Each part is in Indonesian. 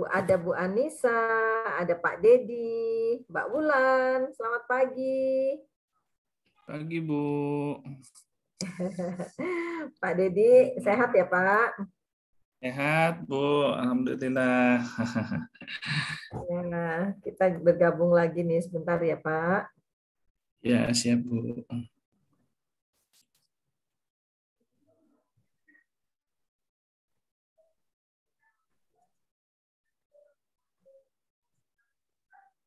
ada Bu Anissa, ada Pak Dedi, Mbak Wulan. Selamat pagi. Pagi, Bu. Pak Dedi, sehat ya Pak? Sehat, Bu. Alhamdulillah. Ya, kita bergabung lagi nih sebentar ya Pak. Ya, siap, Bu.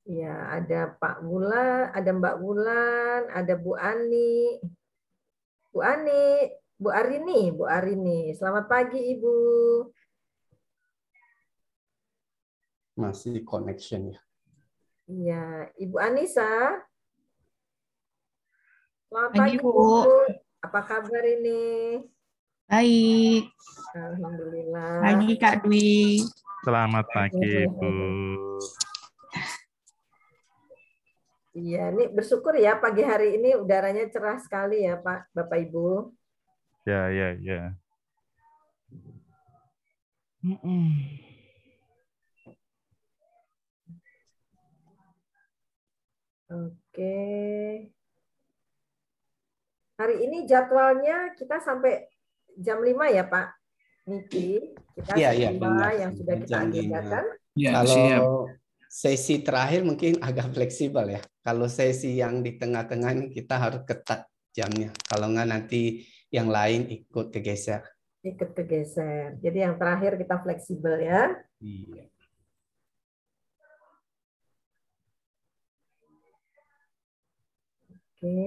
Ya, ada Pak Wulan, ada Mbak Wulan, ada Bu Ani. Bu Ani, Bu Arini, Bu Arini. Selamat pagi Ibu. Masih connection ya. Iya, Ibu Anissa. Selamat Pagi, pagi Bu. Bu. Apa kabar ini? Baik. Alhamdulillah. Pagi, Kak Dwi. Selamat pagi, Bu. Iya, ini bersyukur ya pagi hari ini udaranya cerah sekali ya Pak, Bapak Ibu. Ya, ya, ya. Oke. Hari ini jadwalnya kita sampai jam 5 ya Pak Niki. Kita Iya, semua benar. yang sudah kita Jam 5. agendakan. Ya, Kalau siap. sesi terakhir mungkin agak fleksibel ya. Kalau sesi yang di tengah-tengah ini kita harus ketat jamnya. Kalau nggak nanti yang lain ikut kegeser. Ikut kegeser. Jadi yang terakhir kita fleksibel ya. Iya. Oke.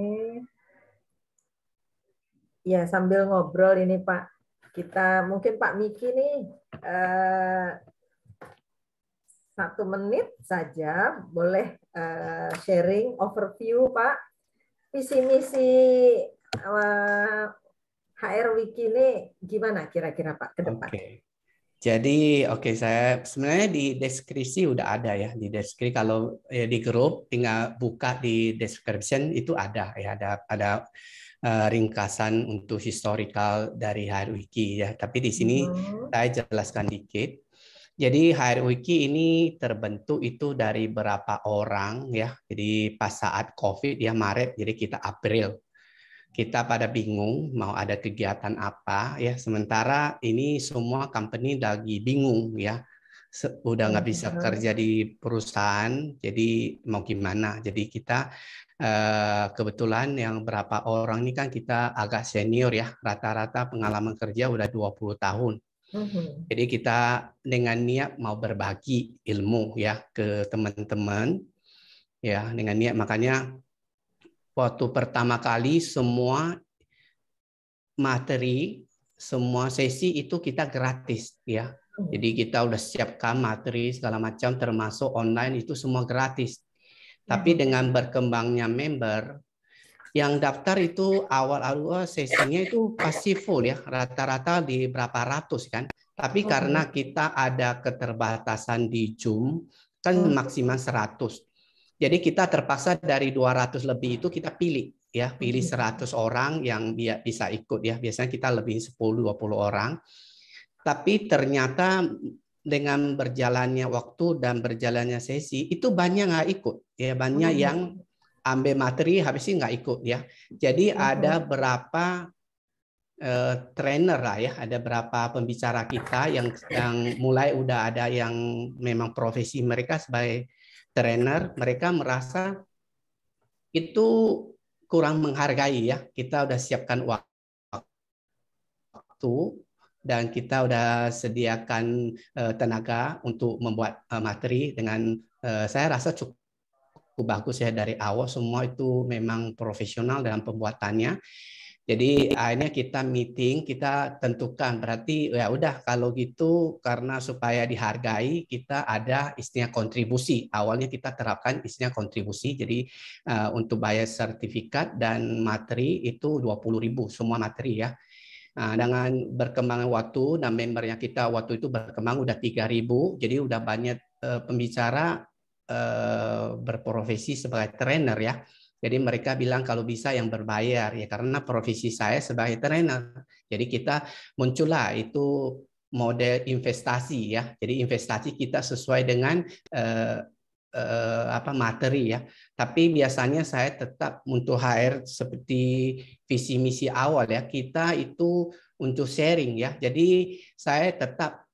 Ya, sambil ngobrol ini Pak. Kita mungkin Pak Miki nih 1 menit saja boleh sharing overview Pak. Visi misi HR Wiki ini gimana kira-kira Pak ke depan? Oke. Jadi saya sebenarnya di deskripsi udah ada ya, di deskripsi kalau di grup tinggal buka di description itu ada ya, ada ringkasan untuk historical dari HR Wiki ya. Tapi di sini saya jelaskan dikit. Jadi HR Wiki ini terbentuk itu dari berapa orang ya. Jadi pas saat COVID ya Maret, jadi kita April. Kita pada bingung mau ada kegiatan apa ya. Sementara ini semua company lagi bingung ya. Udah nggak bisa kerja di perusahaan, jadi mau gimana. Jadi kita kebetulan yang berapa orang ini kan kita agak senior ya. Rata-rata pengalaman kerja udah 20 tahun. Jadi kita dengan niat mau berbagi ilmu ya ke teman-teman ya, dengan niat. Makanya waktu pertama kali semua materi, semua sesi itu kita gratis ya. Jadi kita udah siapkan materi segala macam termasuk online itu semua gratis. Tapi dengan berkembangnya member, yang daftar itu awal-awal sesinya itu pasti full ya, rata-rata di berapa ratus kan. Tapi karena kita ada keterbatasan di Zoom, kan maksimal 100. Jadi kita terpaksa dari 200 lebih itu kita pilih ya, pilih 100 orang yang bisa ikut ya. Biasanya kita lebih 10-20 orang. Tapi ternyata dengan berjalannya waktu dan berjalannya sesi itu banyak nggak ikut ya, banyak yang ambil materi habis ini nggak ikut ya. Jadi ada berapa trainer lah ya, ada berapa pembicara kita yang mulai udah ada yang memang profesi mereka sebagai trainer, mereka merasa itu kurang menghargai ya. Kita udah siapkan waktu dan kita udah sediakan tenaga untuk membuat materi dengan saya rasa cukup bagus ya dari awal, semua itu memang profesional dalam pembuatannya. Jadi akhirnya kita meeting, kita tentukan berarti ya udah kalau gitu karena supaya dihargai kita ada istilah kontribusi. Awalnya kita terapkan istilah kontribusi. Jadi untuk bayar sertifikat dan materi itu 20.000 semua materi ya. Nah, dengan berkembangnya waktu dan membernya kita waktu itu berkembang udah 3.000, jadi udah banyak pembicara berprofesi sebagai trainer ya. Jadi mereka bilang kalau bisa yang berbayar ya, karena profesi saya sebagai trainer. Jadi kita muncullah itu model investasi ya. Jadi investasi kita sesuai dengan materi ya. Tapi biasanya saya tetap untuk HR seperti visi misi awal ya. Kita itu untuk sharing ya. Jadi saya tetap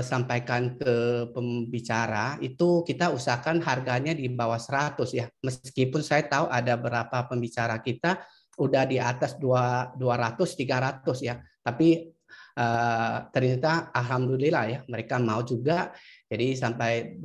sampaikan ke pembicara itu kita usahakan harganya di bawah 100 ya. Meskipun saya tahu ada beberapa pembicara kita udah di atas 200 300 ya. Tapi ternyata alhamdulillah ya mereka mau juga. Jadi sampai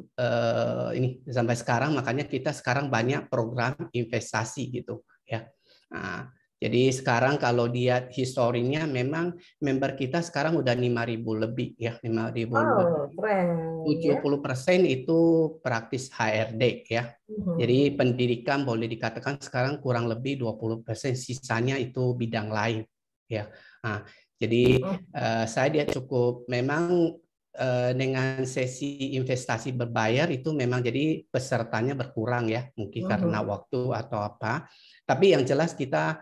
sekarang makanya kita sekarang banyak program investasi gitu ya. Nah, jadi sekarang kalau lihat historinya memang member kita sekarang udah 5.000 lebih ya, 5.000 Oh, keren. 70% itu praktis HRD ya. Jadi pendidikan boleh dikatakan sekarang kurang lebih 20%, sisanya itu bidang lain ya. Nah, jadi saya lihat cukup memang dengan sesi investasi berbayar itu memang jadi pesertanya berkurang ya, mungkin karena waktu atau apa. Tapi yang jelas kita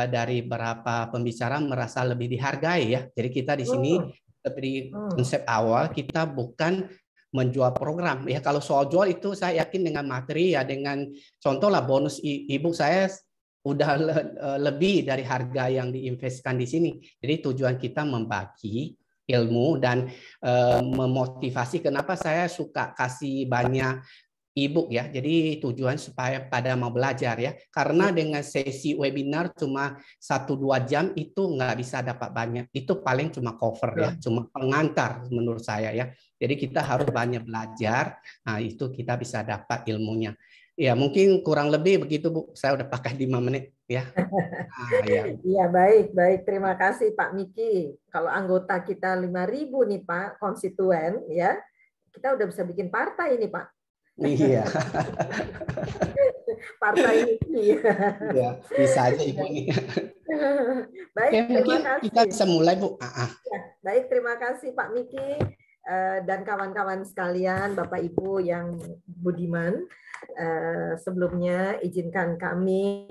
dari beberapa pembicara merasa lebih dihargai ya. Jadi kita di sini seperti konsep awal kita bukan menjual program ya. Kalau soal jual itu saya yakin dengan materi ya, dengan contoh lah bonus ibu saya udah lebih dari harga yang diinvestkan di sini. Jadi tujuan kita membagi ilmu dan memotivasi. Kenapa saya suka kasih banyak e-book ya. Jadi tujuan supaya pada mau belajar ya. Karena dengan sesi webinar cuma 1-2 jam itu nggak bisa dapat banyak. Itu paling cuma cover ya, cuma pengantar menurut saya ya. Jadi kita harus banyak belajar. Nah, itu kita bisa dapat ilmunya. Ya, mungkin kurang lebih begitu, Bu. Saya udah pakai 5 menit ya. Ya. Iya, baik. Terima kasih Pak Miki. Kalau anggota kita 5.000 nih Pak, konstituen ya. Kita udah bisa bikin partai ini Pak. Iya. Partai ini. Ya, bisa aja Ibu ini. Baik, terima kasih. Kita bisa mulai, Bu. Ya, baik, terima kasih Pak Miki dan kawan-kawan sekalian, Bapak Ibu yang budiman. Sebelumnya izinkan kami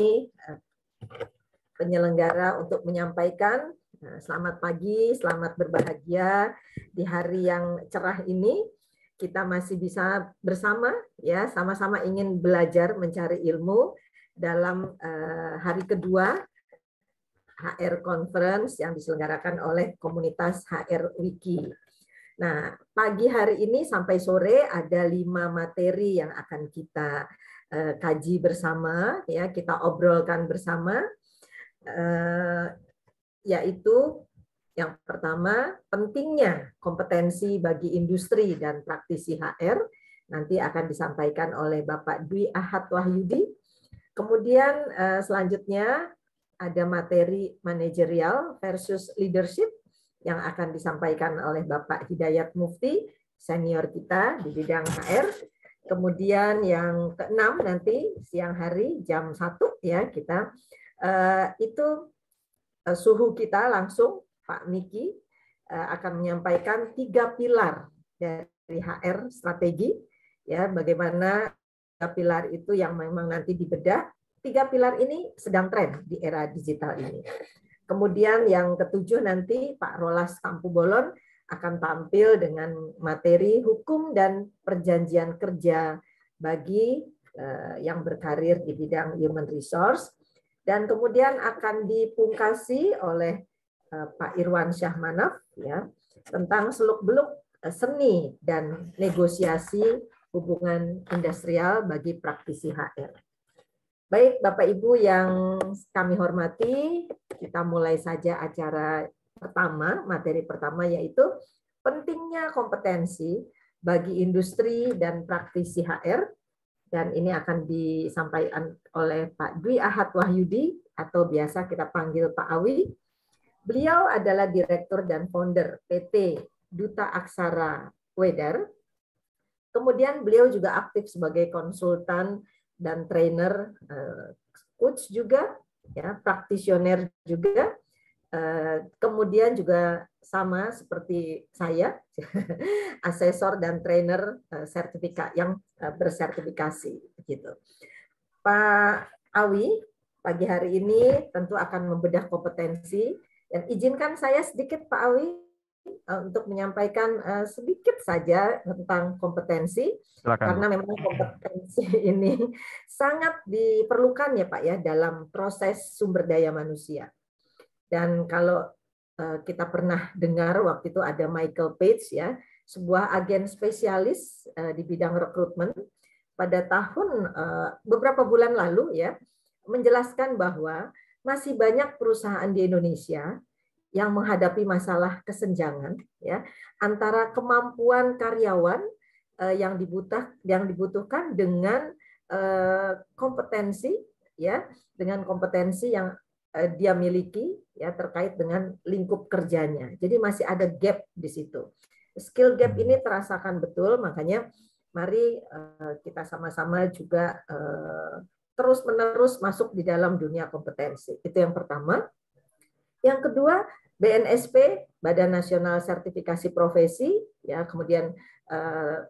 penyelenggara untuk menyampaikan selamat pagi, selamat berbahagia di hari yang cerah ini. Kita masih bisa bersama ya, sama-sama ingin belajar mencari ilmu dalam hari kedua HR Conference yang diselenggarakan oleh komunitas HR Wiki. Nah, pagi hari ini sampai sore ada 5 materi yang akan kita kaji bersama, ya kita obrolkan bersama, yaitu yang pertama pentingnya kompetensi bagi industri dan praktisi HR, nanti akan disampaikan oleh Bapak Dwi Ahad Wahyudi. Kemudian selanjutnya ada materi manajerial versus leadership yang akan disampaikan oleh Bapak Hidayat Mufti, senior kita di bidang HR. Kemudian yang keenam nanti siang hari jam 1 ya kita itu suhu kita langsung Pak Miki akan menyampaikan 3 pilar dari HR strategi ya, bagaimana 3 pilar itu yang memang nanti dibedah. 3 pilar ini sedang tren di era digital ini. Kemudian yang ketujuh nanti Pak Rolas Tampubolon akan tampil dengan materi hukum dan perjanjian kerja bagi yang berkarir di bidang human resource. Dan kemudian akan dipungkasi oleh Pak Irwan Syahmanaf ya, tentang seluk-beluk seni dan negosiasi hubungan industrial bagi praktisi HR. Baik, Bapak Ibu yang kami hormati, kita mulai saja acara pertama, materi pertama yaitu pentingnya kompetensi bagi industri dan praktisi HR. Dan ini akan disampaikan oleh Pak Dwi Ahad Wahyudi atau biasa kita panggil Pak Awi. Beliau adalah direktur dan founder PT Duta Aksara Wedar. Kemudian beliau juga aktif sebagai konsultan dan trainer, coach juga, ya, praktisioner juga. Kemudian juga sama seperti saya, asesor dan trainer sertifikat yang bersertifikasi. Gitu. Pak Awi pagi hari ini tentu akan membedah kompetensi dan izinkan saya sedikit Pak Awi untuk menyampaikan sedikit saja tentang kompetensi. Silakan, Karena Bu. memang kompetensi ini sangat diperlukan ya Pak ya dalam proses sumber daya manusia. Dan kalau kita pernah dengar waktu itu ada Michael Page ya, sebuah agen spesialis di bidang rekrutmen pada tahun beberapa bulan lalu ya menjelaskan bahwa masih banyak perusahaan di Indonesia yang menghadapi masalah kesenjangan ya antara kemampuan karyawan yang dibutuhkan dengan kompetensi ya dengan kompetensi yang dia miliki ya terkait dengan lingkup kerjanya. Jadi masih ada gap di situ. Skill gap ini terasakan betul, makanya mari kita sama-sama juga terus-menerus masuk di dalam dunia kompetensi. Itu yang pertama. Yang kedua, BNSP, Badan Nasional Sertifikasi Profesi, ya kemudian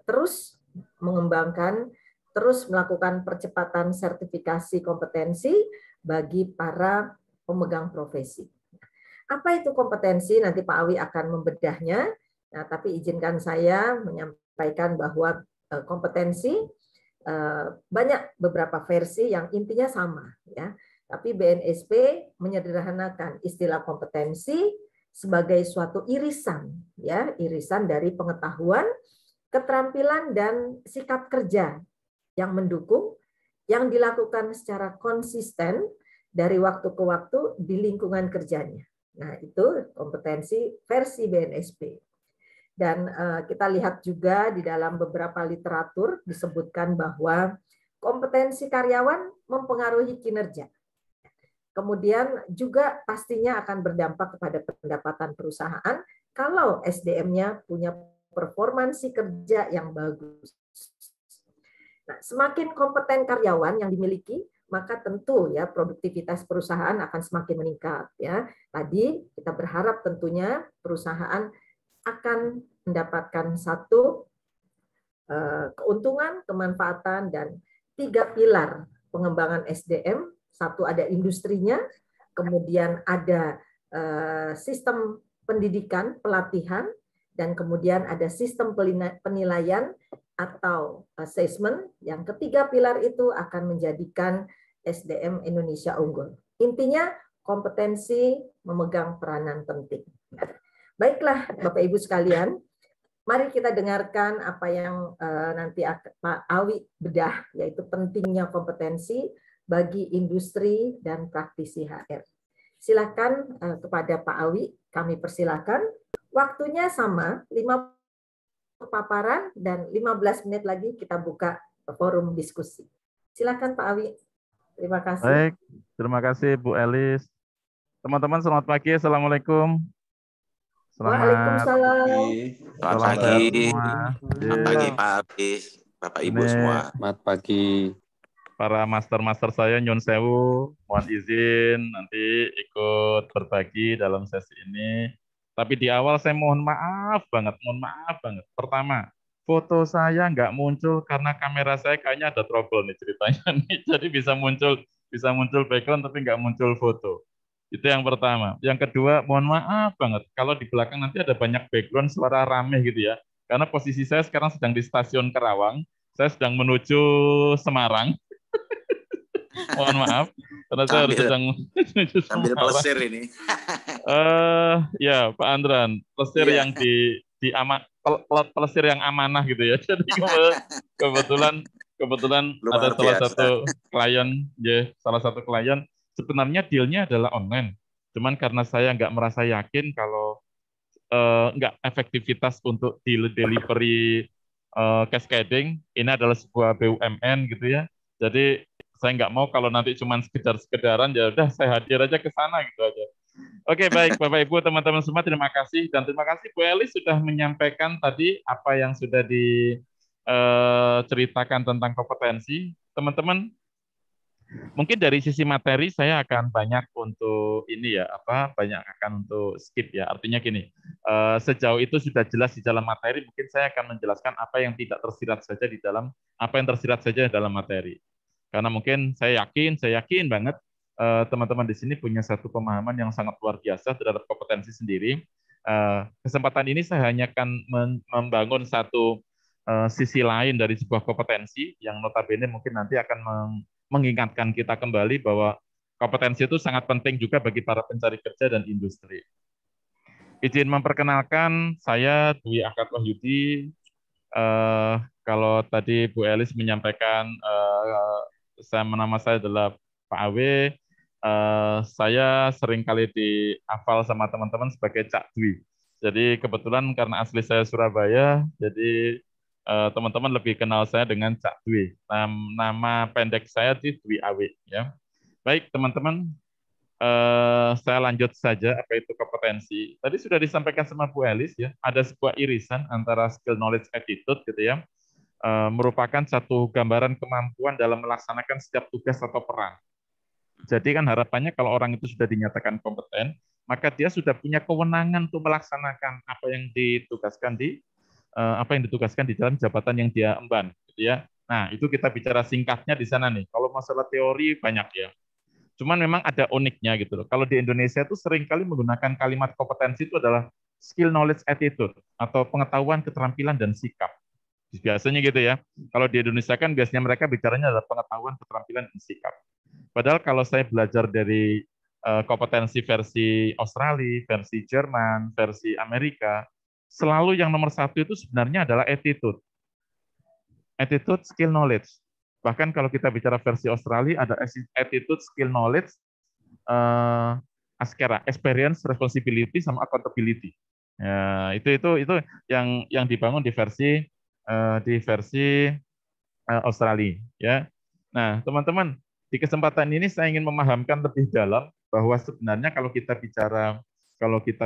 terus mengembangkan, terus melakukan percepatan sertifikasi kompetensi bagi para pemegang profesi. Apa itu kompetensi? Nanti Pak Awi akan membedahnya. Nah, tapi izinkan saya menyampaikan bahwa kompetensi banyak beberapa versi yang intinya sama, ya. Tapi BNSP menyederhanakan istilah kompetensi sebagai suatu irisan, ya, irisan dari pengetahuan, keterampilan dan sikap kerja yang mendukung, yang dilakukan secara konsisten dari waktu ke waktu di lingkungan kerjanya. Nah, itu kompetensi versi BNSP. Dan kita lihat juga di dalam beberapa literatur disebutkan bahwa kompetensi karyawan mempengaruhi kinerja. Kemudian juga pastinya akan berdampak kepada pendapatan perusahaan kalau SDM-nya punya performansi kerja yang bagus. Nah, semakin kompeten karyawan yang dimiliki, maka tentu ya produktivitas perusahaan akan semakin meningkat ya. Tadi kita berharap tentunya perusahaan akan mendapatkan satu keuntungan, kemanfaatan dan 3 pilar pengembangan SDM. Satu ada industrinya, kemudian ada sistem pendidikan, pelatihan, dan kemudian ada sistem penilaian atau assessment. Yang ketiga pilar itu akan menjadikan SDM Indonesia unggul. Intinya kompetensi memegang peranan penting. Baiklah Bapak Ibu sekalian, mari kita dengarkan apa yang nanti Pak Awi bedah, yaitu pentingnya kompetensi bagi industri dan praktisi HR. Silakan kepada Pak Awi, kami persilakan. Waktunya sama, 5 paparan dan 15 menit lagi kita buka forum diskusi. Silakan Pak Awi. Terima kasih. Baik, terima kasih Bu Elis. Teman-teman selamat pagi, Assalamualaikum. Waalaikumsalam. Selamat pagi. Selamat pagi Pak Abis, Bapak Ibu semua. Selamat pagi. Para master-master saya nyun sewu, mohon izin nanti ikut berbagi dalam sesi ini. Tapi di awal saya mohon maaf banget. Pertama, foto saya nggak muncul karena kamera saya kayaknya ada trouble nih ceritanya nih. Jadi bisa muncul background tapi nggak muncul foto. Itu yang pertama. Yang kedua, mohon maaf banget kalau di belakang nanti ada banyak background suara rame gitu ya. Karena posisi saya sekarang sedang di stasiun Karawang, saya sedang menuju Semarang. Mohon maaf, karena saya harus sedang menuju Semarang. Sambil pelesir ini. Ya Pak Andran, pelesir yang pelesir yang amanah gitu ya. Jadi kebetulan ada salah satu klien, sebenarnya deal-nya adalah online. Cuman karena saya nggak merasa yakin kalau nggak efektivitas untuk delivery cascading, ini adalah sebuah BUMN gitu ya. Jadi saya nggak mau kalau nanti cuma sekedaran, ya udah saya hadir aja ke sana gitu aja. Oke, baik Bapak Ibu, teman-teman semua, terima kasih. Dan terima kasih Bu Elis sudah menyampaikan tadi apa yang sudah diceritakan tentang kompetensi. Teman-teman, mungkin dari sisi materi saya akan banyak untuk banyak akan untuk skip ya. Artinya gini, sejauh itu sudah jelas di dalam materi, mungkin saya akan menjelaskan apa yang tidak tersirat saja di dalam materi. Karena mungkin saya yakin banget teman-teman di sini punya satu pemahaman yang sangat luar biasa terhadap kompetensi sendiri. Kesempatan ini saya hanya akan membangun satu sisi lain dari sebuah kompetensi yang notabene mungkin nanti akan mengingatkan kita kembali bahwa kompetensi itu sangat penting juga bagi para pencari kerja dan industri. Izin memperkenalkan, saya Dwi Ahad Wahyudi. Kalau tadi Bu Elis menyampaikan nama saya adalah Pak Awe. Saya sering kali dihafal sama teman-teman sebagai Cak Dwi. Jadi kebetulan karena asli saya Surabaya, jadi teman-teman lebih kenal saya dengan Cak Dwi. Nama pendek saya Dwi Awe. Ya. Baik teman-teman, saya lanjut saja apa itu kompetensi. Tadi sudah disampaikan sama Bu Elis ya, ada sebuah irisan antara skill, knowledge, attitude gitu ya, merupakan satu gambaran kemampuan dalam melaksanakan setiap tugas atau peran. Jadi kan harapannya kalau orang itu sudah dinyatakan kompeten, maka dia sudah punya kewenangan untuk melaksanakan apa yang ditugaskan di dalam jabatan yang dia emban, gitu ya. Nah itu kita bicara singkatnya di sana nih. Kalau masalah teori banyak ya. Cuman memang ada uniknya gitu loh. Kalau di Indonesia itu seringkali menggunakan kalimat kompetensi itu adalah skill, knowledge, attitude atau pengetahuan, keterampilan dan sikap. Biasanya gitu ya. Kalau di Indonesia kan biasanya mereka bicaranya adalah pengetahuan, keterampilan dan sikap. Padahal kalau saya belajar dari kompetensi versi Australia, versi Jerman, versi Amerika, selalu yang nomor satu itu sebenarnya adalah attitude. Attitude, skill, knowledge. Bahkan kalau kita bicara versi Australia ada attitude, skill, knowledge, ASCERA, experience, responsibility, sama accountability. Ya, itu yang dibangun di versi Australia. Ya. Nah, teman-teman, di kesempatan ini saya ingin memahamkan lebih dalam bahwa sebenarnya kalau kita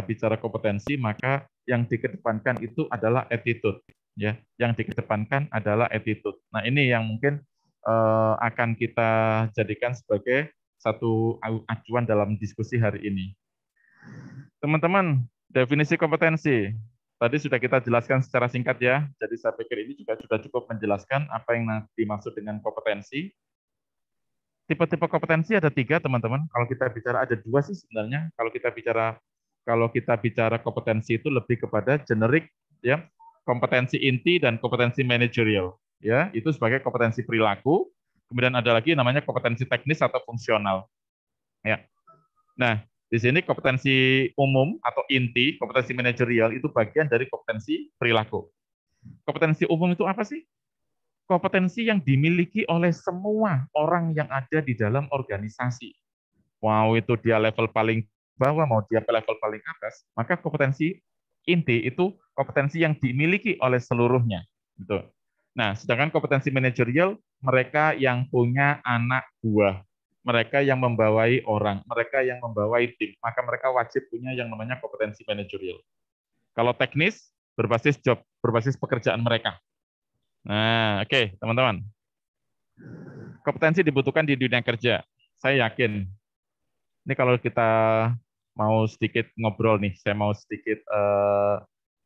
bicara kompetensi, maka yang dikedepankan itu adalah attitude. Ya, yang dikedepankan adalah attitude. Nah, ini yang mungkin akan kita jadikan sebagai satu acuan dalam diskusi hari ini. Teman-teman, definisi kompetensi tadi sudah kita jelaskan secara singkat ya. Jadi saya pikir ini juga sudah cukup menjelaskan apa yang dimaksud dengan kompetensi. Tipe-tipe kompetensi ada 3, teman-teman. Kalau kita bicara ada 2 sih sebenarnya. Kalau kita bicara kompetensi itu lebih kepada generik ya, kompetensi inti dan kompetensi manajerial. Ya, itu sebagai kompetensi perilaku. Kemudian ada lagi namanya kompetensi teknis atau fungsional. Ya. Nah, di sini kompetensi umum atau inti, kompetensi manajerial itu bagian dari kompetensi perilaku. Kompetensi umum itu apa sih? Kompetensi yang dimiliki oleh semua orang yang ada di dalam organisasi. Mau itu dia level paling bawah, mau dia level paling atas, maka kompetensi inti itu kompetensi yang dimiliki oleh seluruhnya. Gitu. Nah, sedangkan kompetensi manajerial, mereka yang punya anak buah, mereka yang membawai orang, mereka yang membawai tim, maka mereka wajib punya yang namanya kompetensi manajerial. Kalau teknis, berbasis job, berbasis pekerjaan mereka. Nah, oke, teman-teman. Kompetensi dibutuhkan di dunia kerja. Saya yakin. Ini kalau kita mau sedikit ngobrol nih, saya mau sedikit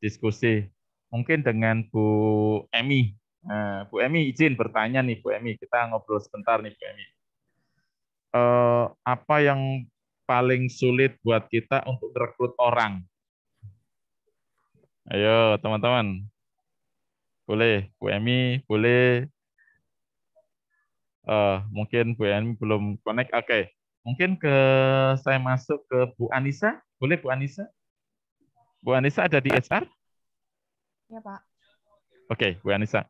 diskusi. Mungkin dengan Bu Emi. Nah, Bu Emi izin bertanya nih, Bu Emi. Kita ngobrol sebentar nih, Bu Emi. Apa yang paling sulit buat kita untuk merekrut orang? Ayo, teman-teman. Boleh, Bu Emi, boleh. Mungkin Bu Emi belum connect. Oke. Mungkin saya masuk ke Bu Anissa. Boleh, Bu Anissa? Bu Anissa ada di HR? Ya, Pak. Oke, Bu Anissa.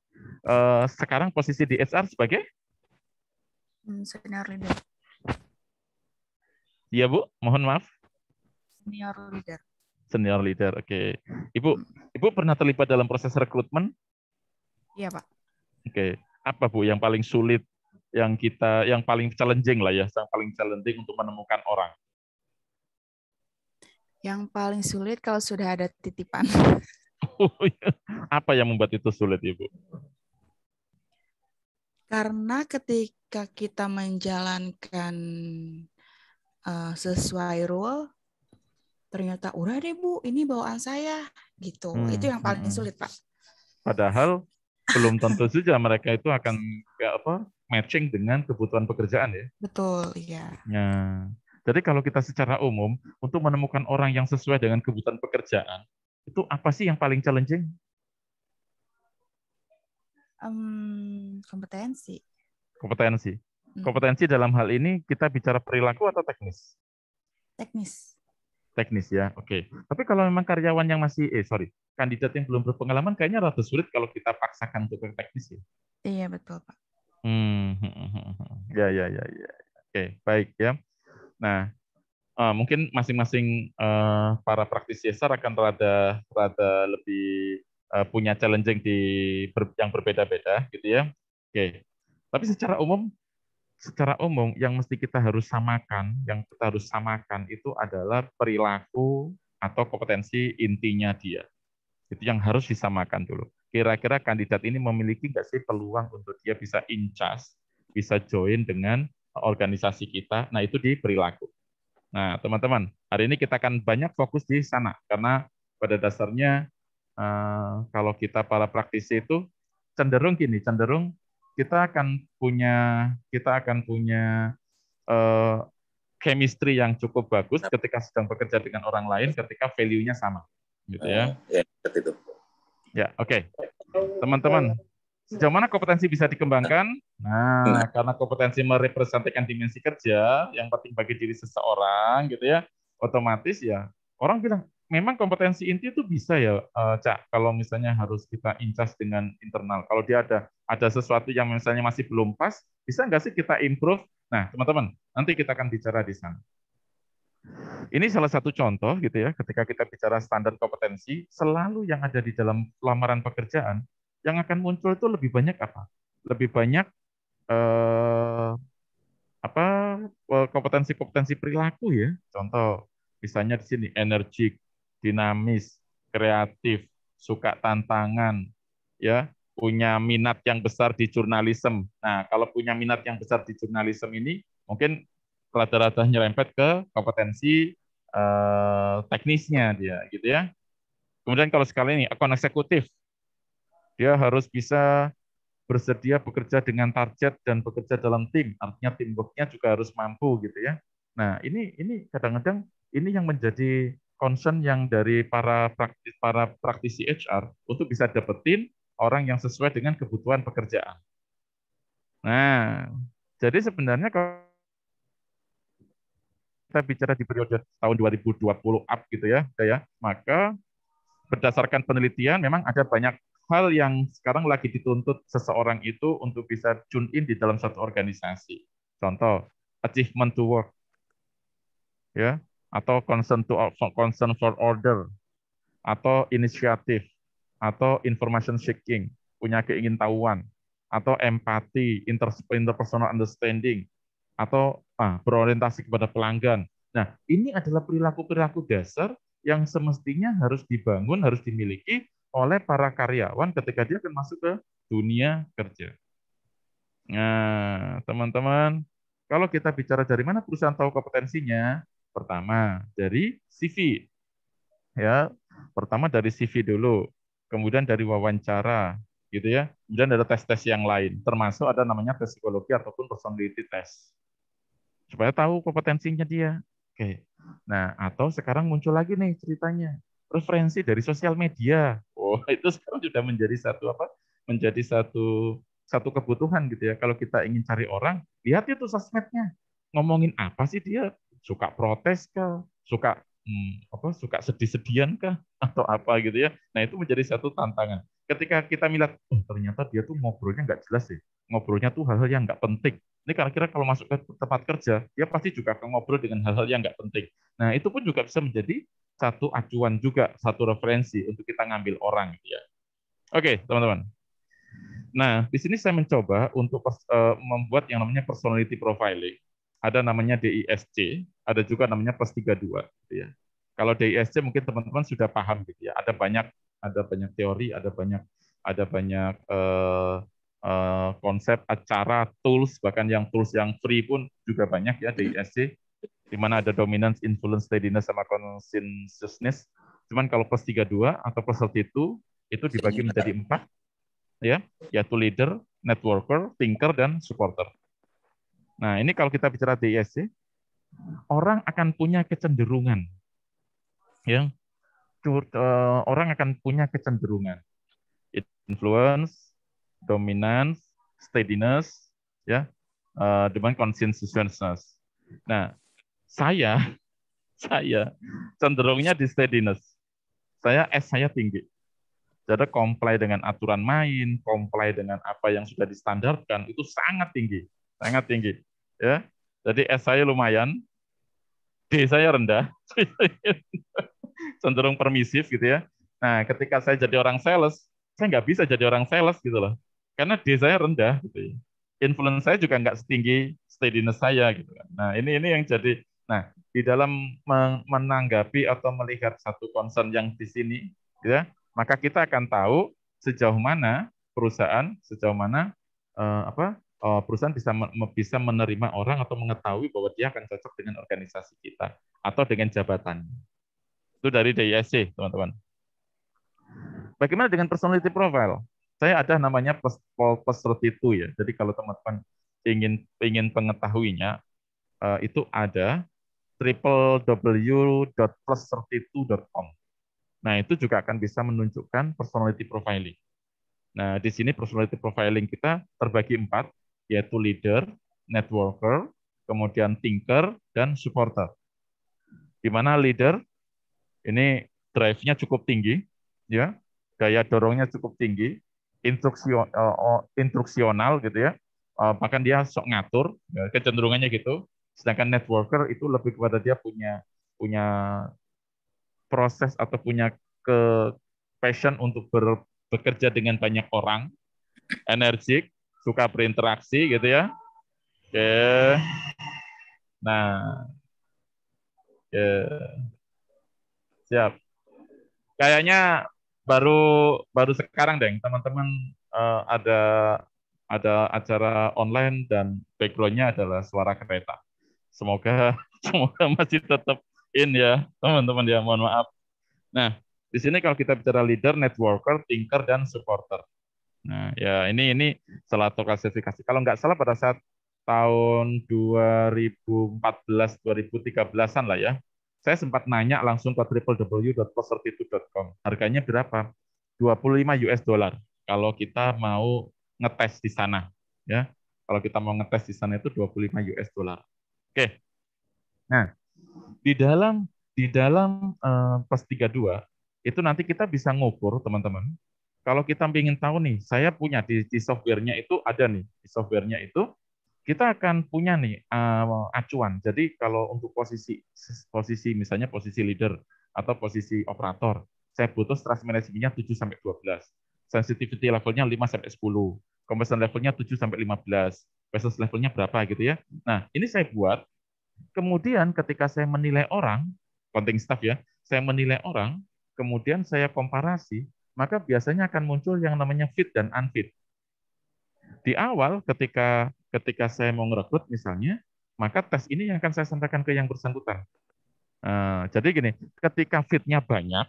Sekarang posisi di HR sebagai? Senior leader. Iya, Bu. Mohon maaf. Senior leader. Senior leader. Oke. Ibu pernah terlibat dalam proses rekrutmen? Iya, Pak. Oke. Apa, Bu, yang paling sulit, yang paling challenging lah ya, yang paling challenging untuk menemukan orang? Yang paling sulit kalau sudah ada titipan. Apa yang membuat itu sulit, Ibu? Karena ketika kita menjalankan sesuai rule, ternyata udah deh Bu, ini bawaan saya gitu. Itu yang paling sulit, Pak. Padahal belum tentu saja mereka itu akan matching dengan kebutuhan pekerjaan ya. Betul, iya. Nah, Jadi kalau kita secara umum untuk menemukan orang yang sesuai dengan kebutuhan pekerjaan, itu apa sih yang paling challenging? Kompetensi. Kompetensi. Kompetensi dalam hal ini kita bicara perilaku atau teknis? Teknis. Teknis ya, oke. Tapi kalau memang karyawan yang masih, kandidat yang belum berpengalaman kayaknya rada sulit kalau kita paksakan untuk ke teknis ya. Iya betul Pak. Ya. Oke, baik ya. Nah, mungkin masing-masing para praktisi HR akan rada lebih punya challenging yang berbeda-beda gitu ya. Oke. Tapi secara umum yang mesti kita harus samakan, itu adalah perilaku atau kompetensi intinya dia. Itu yang harus disamakan dulu. Kira-kira kandidat ini memiliki nggak sih peluang untuk dia bisa in charge, bisa join dengan organisasi kita. Nah, itu di perilaku. Nah, teman-teman, hari ini kita akan banyak fokus di sana karena pada dasarnya kalau kita para praktisi itu cenderung kita akan punya chemistry yang cukup bagus ketika sedang bekerja dengan orang lain ketika value-nya sama, gitu ya. Ya, seperti itu. Ya, oke. Teman-teman, sejauh mana kompetensi bisa dikembangkan? Nah, karena kompetensi merepresentasikan dimensi kerja yang penting bagi diri seseorang, gitu ya, otomatis ya orang bilang, memang kompetensi inti itu bisa ya, Cak, kalau misalnya harus kita incas dengan internal. Kalau dia ada sesuatu yang misalnya masih belum pas, bisa nggak sih kita improve? Nah, teman-teman, nanti kita akan bicara di sana. Ini salah satu contoh gitu ya, ketika kita bicara standar kompetensi, selalu yang ada di dalam lamaran pekerjaan, yang akan muncul itu lebih banyak apa? Lebih banyak kompetensi-kompetensi perilaku ya. Contoh, misalnya di sini energik, dinamis, kreatif, suka tantangan, ya, punya minat yang besar di jurnalisme. Nah, kalau punya minat yang besar di jurnalisme ini, mungkin rata-rata nyerempet ke kompetensi teknisnya dia, gitu ya. Kemudian kalau sekali ini akun eksekutif, dia harus bisa bersedia bekerja dengan target dan bekerja dalam tim, artinya teamwork-nya juga harus mampu, gitu ya. Nah, ini kadang-kadang ini yang menjadi concern yang dari para praktisi HR untuk bisa dapetin orang yang sesuai dengan kebutuhan pekerjaan. Nah, jadi sebenarnya kalau kita bicara di periode tahun 2020 up gitu ya, maka berdasarkan penelitian memang ada banyak hal yang sekarang lagi dituntut seseorang itu untuk bisa tune in di dalam satu organisasi. Contoh, achievement to work, ya, atau concern for order, atau inisiatif, atau information seeking, punya keingintahuan, atau empati, interpersonal understanding, atau berorientasi kepada pelanggan. Nah, ini adalah perilaku-perilaku dasar yang semestinya harus dibangun, harus dimiliki oleh para karyawan ketika dia akan masuk ke dunia kerja. Nah, teman-teman, kalau kita bicara dari mana perusahaan tahu kompetensinya, pertama dari CV. Ya, pertama dari CV dulu, kemudian dari wawancara, gitu ya. Kemudian ada tes-tes yang lain, termasuk ada namanya tes psikologi ataupun personality test. Supaya tahu kompetensinya dia. Oke. Nah, atau sekarang muncul lagi nih ceritanya, referensi dari sosial media. Oh, itu sekarang sudah menjadi satu kebutuhan gitu ya. Kalau kita ingin cari orang, lihat itu sosmednya. Ngomongin apa sih dia? Suka protes kah? Suka suka sedih-sedian kah? Atau apa gitu ya. Nah, itu menjadi satu tantangan. Ketika kita melihat, oh ternyata dia tuh ngobrolnya nggak jelas ya. Ngobrolnya tuh hal-hal yang nggak penting. Ini kira-kira kalau masuk ke tempat kerja, dia pasti juga akan ngobrol dengan hal-hal yang nggak penting. Nah, itu pun juga bisa menjadi satu acuan juga, satu referensi untuk kita ngambil orang. Gitu ya. Oke, teman-teman. Nah, di sini saya mencoba untuk membuat yang namanya personality profiling. Ada namanya DISC, ada juga namanya +32. Gitu ya. Kalau DISC mungkin teman-teman sudah paham gitu ya. Ada banyak teori, ada banyak konsep, acara, tools, bahkan yang tools yang free pun juga banyak ya DISC, di mana ada dominance, influence, steadiness, sama conscientiousness. Cuman kalau +32 atau +32 itu dibagi menjadi 4, ya, yaitu leader, networker, thinker, dan supporter. Nah, ini kalau kita bicara DISC, orang akan punya kecenderungan, ya, orang akan punya kecenderungan, influence, dominance, steadiness, ya, dengan conscientiousness. Nah, saya cenderungnya di steadiness. Saya tinggi. Jadi comply dengan aturan main, comply dengan apa yang sudah distandarkan itu sangat tinggi, sangat tinggi. Ya, jadi S saya lumayan, D saya rendah, cenderung permisif gitu ya. Nah, ketika saya jadi orang sales, saya nggak bisa jadi orang sales gitu loh, karena D saya rendah gitu ya. Influence saya juga nggak setinggi steadiness saya gitu kan. Nah, ini yang jadi. Nah, di dalam menanggapi atau melihat satu concern yang di sini, ya, maka kita akan tahu sejauh mana perusahaan bisa menerima orang atau mengetahui bahwa dia akan cocok dengan organisasi kita atau dengan jabatan. Itu dari DISC, teman-teman. Bagaimana dengan personality profile? Saya ada namanya plus32 ya. Jadi kalau teman-teman ingin pengetahuinya, itu ada www.plus32.com. Nah, itu juga akan bisa menunjukkan personality profiling. Nah, di sini personality profiling kita terbagi 4, yaitu leader, networker, kemudian thinker, dan supporter. Di mana leader, ini drive-nya cukup tinggi, ya, daya dorongnya cukup tinggi, instruksional gitu ya, bahkan dia sok ngatur, ya, kecenderungannya gitu. Sedangkan networker itu lebih kepada dia punya proses atau punya passion untuk bekerja dengan banyak orang, energik, suka berinteraksi gitu ya. Oke. Nah, siap. Kayaknya baru sekarang deh teman-teman ada acara online dan background-nya adalah suara kereta. Semoga masih tetap in ya, teman-teman ya, mohon maaf. Nah, di sini kalau kita bicara leader, networker, thinker, dan supporter. Nah, ya ini salah satu klasifikasi. Kalau nggak salah pada saat tahun 2014-2013-an lah ya, saya sempat nanya langsung ke www.plus32.com. Harganya berapa? 25 US dollar kalau kita mau ngetes di sana. Ya, kalau kita mau ngetes di sana itu 25 US dollar. Oke. Nah, di dalam plus 32 itu nanti kita bisa ngukur, teman-teman. Kalau kita ingin tahu nih, saya punya di software-nya itu ada nih, di software-nya itu kita akan punya nih acuan. Jadi kalau untuk posisi misalnya posisi leader atau posisi operator, saya butuh stress management-nya 7 sampai 12. Sensitivity levelnya 5 sampai 10. Compassion levelnya 7 sampai 15. Presence levelnya berapa gitu ya. Nah, ini saya buat. Kemudian ketika saya menilai orang, counting staff ya, saya menilai orang, kemudian saya komparasi, maka biasanya akan muncul yang namanya fit dan unfit. Di awal ketika saya mau ngerekrut misalnya, maka tes ini yang akan saya sampaikan ke yang bersangkutan. Jadi gini, ketika fitnya banyak,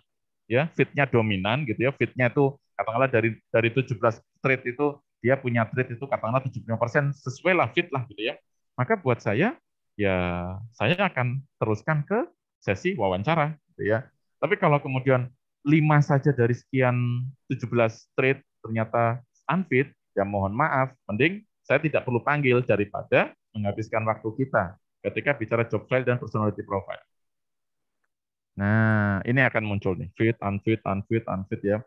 ya fitnya dominan gitu ya, fitnya itu katakanlah dari 17 trait itu dia punya trait itu katakanlah 75% sesuai lah fit lah gitu ya. Maka buat saya ya saya akan teruskan ke sesi wawancara gitu ya. Tapi kalau kemudian 5 saja dari sekian 17 trait ternyata unfit, ya mohon maaf, mending saya tidak perlu panggil daripada menghabiskan waktu kita ketika bicara job file dan personality profile. Nah, ini akan muncul nih, fit, unfit, unfit, unfit ya.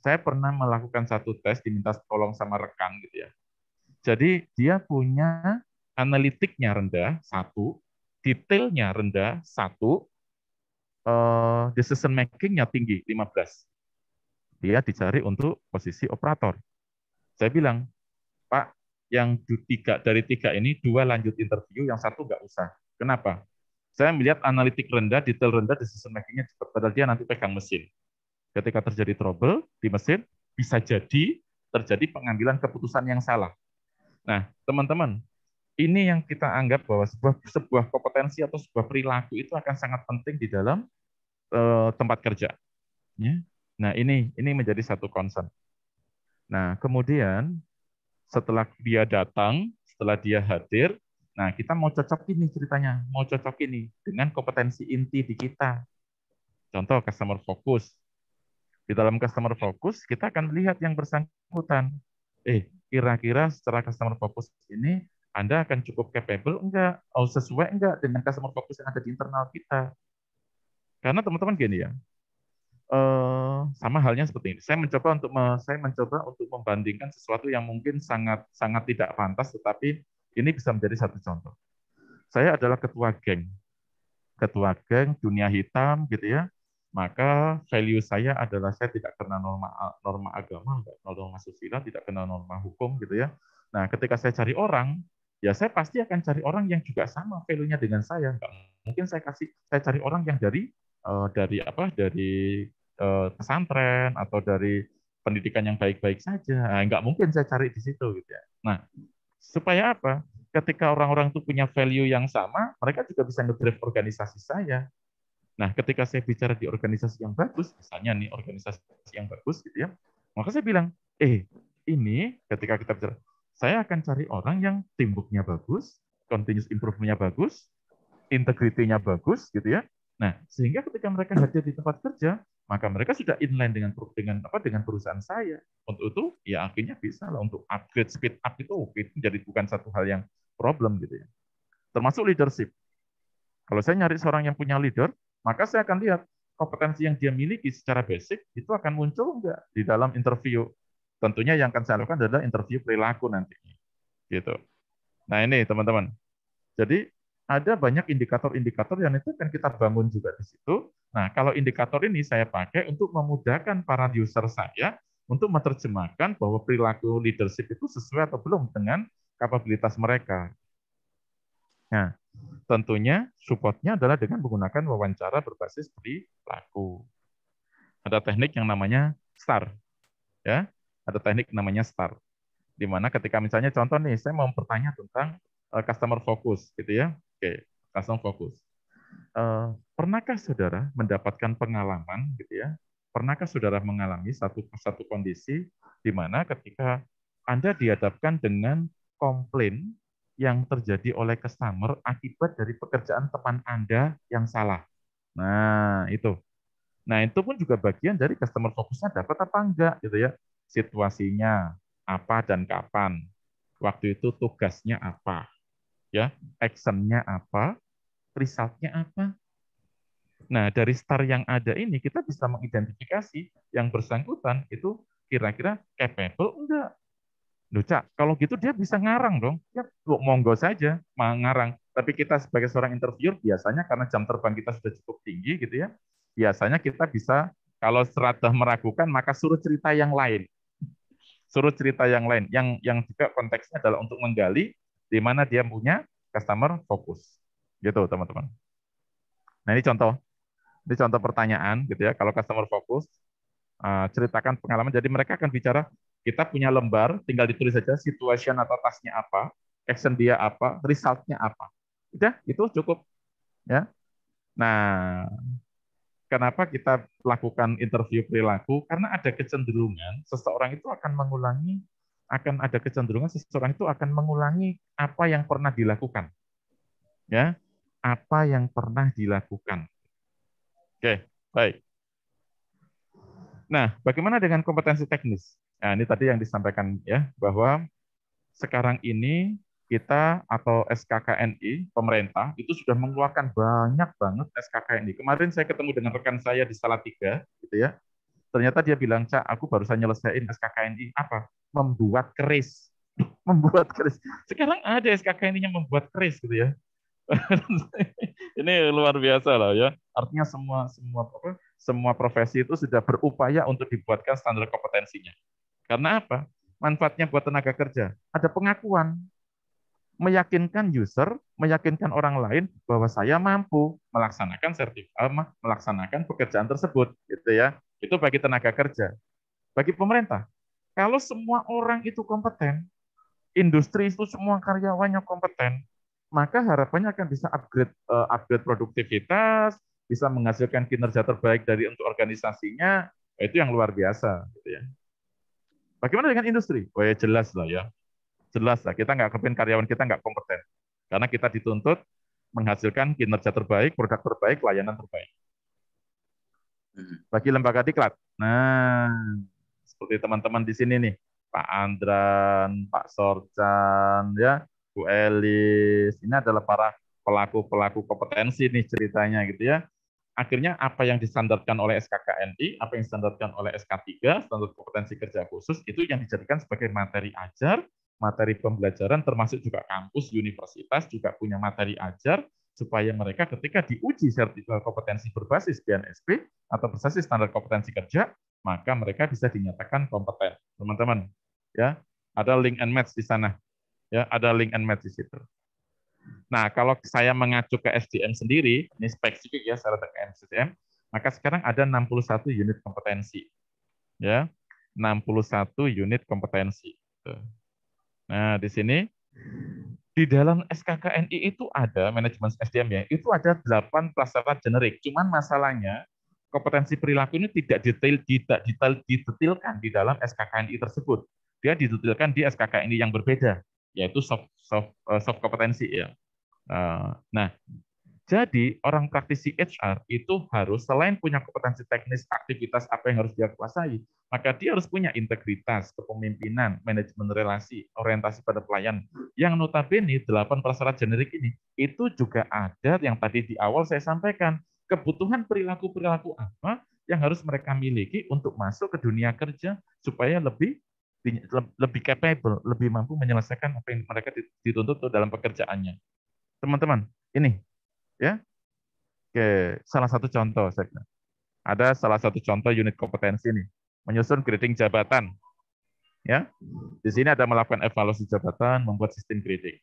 Saya pernah melakukan satu tes, diminta tolong sama rekan gitu ya. Jadi dia punya analitiknya rendah, 1, detailnya rendah, 1, decision making-nya tinggi, 15. Dia dicari untuk posisi operator. Saya bilang, Pak, yang dari 3 ini 2 lanjut interview, yang 1 nggak usah. Kenapa? Saya melihat analitik rendah, detail rendah, decision making-nya cepat. Padahal dia nanti pegang mesin. Ketika terjadi trouble di mesin, bisa jadi terjadi pengambilan keputusan yang salah. Nah, teman-teman, ini yang kita anggap bahwa sebuah kompetensi atau sebuah perilaku itu akan sangat penting di dalam tempat kerja. Nah, ini menjadi satu concern. Nah, kemudian setelah dia datang, setelah dia hadir, Nah, kita mau cocokin nih ceritanya, mau cocokin nih dengan kompetensi inti di kita. Contoh customer focus. Di dalam customer focus, kita akan lihat yang bersangkutan. Kira-kira secara customer focus ini, Anda akan cukup capable enggak? Sesuai enggak dengan customer focus yang ada di internal kita? Karena teman-teman gini ya, sama halnya seperti ini. Saya mencoba untuk membandingkan sesuatu yang mungkin sangat sangat tidak pantas, tetapi ini bisa menjadi satu contoh. Saya adalah ketua geng dunia hitam gitu ya. Maka value saya adalah saya tidak kena norma agama, norma susila, tidak kena norma hukum gitu ya. Nah, ketika saya cari orang, ya saya pasti akan cari orang yang juga sama value-nya dengan saya. Nggak mungkin saya cari orang yang dari pesantren atau dari pendidikan yang baik-baik saja. Nah, nggak mungkin saya cari di situ gitu ya. Nah, supaya apa? Ketika orang-orang itu punya value yang sama, mereka juga bisa nge-drive organisasi saya. Nah, ketika saya bicara di organisasi yang bagus, misalnya nih organisasi yang bagus gitu ya, maka saya bilang, ini ketika kita bicara, saya akan cari orang yang teamwork-nya bagus, continuous improvement-nya bagus, integrity-nya bagus gitu ya. Nah, sehingga ketika mereka hadir di tempat kerja, maka mereka sudah inline dengan perusahaan saya. Untuk itu, ya akhirnya bisa lah untuk upgrade, speed up itu jadi bukan satu hal yang problem gitu ya. Termasuk leadership. Kalau saya nyari seorang yang punya leader, maka saya akan lihat kompetensi yang dia miliki secara basic itu akan muncul enggak di dalam interview. Tentunya yang akan saya lakukan adalah interview perilaku nantinya. Gitu. Nah, ini teman-teman. Jadi ada banyak indikator-indikator yang itu akan kita bangun juga di situ. Nah, kalau indikator ini saya pakai untuk memudahkan para user saya untuk menerjemahkan bahwa perilaku leadership itu sesuai atau belum dengan kapabilitas mereka. Nah, tentunya supportnya adalah dengan menggunakan wawancara berbasis perilaku. Ada teknik yang namanya STAR, ya. Ada teknik namanya STAR, di mana ketika misalnya contoh nih, saya mau bertanya tentang customer focus, gitu ya. Oke, customer focus. Pernahkah saudara mendapatkan pengalaman, gitu ya? Pernahkah saudara mengalami satu kondisi di mana ketika Anda dihadapkan dengan komplain yang terjadi oleh customer akibat dari pekerjaan teman Anda yang salah. Nah, itu. Nah, itu pun juga bagian dari customer fokusnya dapat apa enggak gitu ya. Situasinya apa dan kapan. Waktu itu tugasnya apa. Ya, action-nya apa, result-nya apa. Nah, dari STAR yang ada ini kita bisa mengidentifikasi yang bersangkutan itu kira-kira capable enggak. Loh, Cak, kalau gitu dia bisa ngarang dong. Ya, monggo saja mengarang. Tapi kita sebagai seorang interviewer biasanya karena jam terbang kita sudah cukup tinggi gitu ya. Biasanya kita bisa kalau serada meragukan maka suruh cerita yang lain. Suruh cerita yang lain yang juga konteksnya adalah untuk menggali di mana dia punya customer focus. Gitu, teman-teman. Nah, ini contoh pertanyaan gitu ya. Kalau customer focus ceritakan pengalaman. Jadi mereka akan bicara, kita punya lembar, tinggal ditulis saja situation atau tasknya apa, action dia apa, result-nya apa. Udah, itu cukup. Ya. Nah, kenapa kita lakukan interview perilaku? Karena ada kecenderungan seseorang itu akan mengulangi apa yang pernah dilakukan. Ya, apa yang pernah dilakukan. Oke, baik. Nah, bagaimana dengan kompetensi teknis? Nah, ini tadi yang disampaikan ya, bahwa sekarang ini kita atau SKKNI, pemerintah, itu sudah mengeluarkan banyak banget SKKNI. Kemarin saya ketemu dengan rekan saya di Salatiga, gitu ya. Ternyata dia bilang, Cak, aku barusan nyelesain SKKNI. Apa? Membuat keris. Membuat keris. Sekarang ada SKKNI yang membuat keris, gitu ya. Ini luar biasa lah ya. Artinya semua profesi itu sudah berupaya untuk dibuatkan standar kompetensinya. Karena apa? Manfaatnya buat tenaga kerja. Ada pengakuan, meyakinkan user, meyakinkan orang lain bahwa saya mampu melaksanakan pekerjaan tersebut, gitu ya. Itu bagi tenaga kerja. Bagi pemerintah, kalau semua orang itu kompeten, industri itu semua karyawannya kompeten, maka harapannya akan bisa upgrade produktivitas, bisa menghasilkan kinerja terbaik dari untuk organisasinya, itu yang luar biasa, gitu ya. Bagaimana dengan industri? Oh ya jelas lah ya, jelas lah kita nggak kepingin karyawan kita nggak kompeten. Karena kita dituntut menghasilkan kinerja terbaik, produk terbaik, layanan terbaik. Bagi lembaga diklat. Nah, seperti teman-teman di sini nih, Pak Andran, Pak Sorchan, ya, Bu Elis, ini adalah para pelaku-pelaku kompetensi nih ceritanya gitu ya. Akhirnya apa yang distandarkan oleh SKKNI, apa yang distandarkan oleh SK3, standar kompetensi kerja khusus, itu yang dijadikan sebagai materi ajar, materi pembelajaran, termasuk juga kampus, universitas juga punya materi ajar, supaya mereka ketika diuji sertifikat kompetensi berbasis BNSP atau berbasis standar kompetensi kerja, maka mereka bisa dinyatakan kompeten. Teman-teman, ya, ada link and match di sana. Ya, ada link and match di situ. Nah, kalau saya mengacu ke SDM sendiri, ini spesifik ya secara SDM, maka sekarang ada 61 unit kompetensi. Ya, 61 unit kompetensi. Nah, di sini di dalam SKKNI itu ada manajemen SDM ya, itu ada 8 prasyarat generik. Cuman masalahnya kompetensi perilaku ini tidak didetailkan di dalam SKKNI tersebut. Dia didetailkan di SKKNI yang berbeda, yaitu soft kompetensi ya. Nah, jadi orang praktisi HR itu harus selain punya kompetensi teknis, aktivitas apa yang harus dia kuasai, maka dia harus punya integritas, kepemimpinan, manajemen relasi, orientasi pada pelayan. Yang notabene 8 prasyarat generik ini itu juga ada yang tadi di awal saya sampaikan, kebutuhan perilaku-perilaku apa yang harus mereka miliki untuk masuk ke dunia kerja supaya lebih capable, lebih mampu menyelesaikan apa yang mereka dituntut dalam pekerjaannya. Teman-teman, ini ya. Oke, salah satu contoh saya kira. Ada salah satu contoh unit kompetensi nih, menyusun grading jabatan. Ya. Di sini ada melakukan evaluasi jabatan, membuat sistem grading.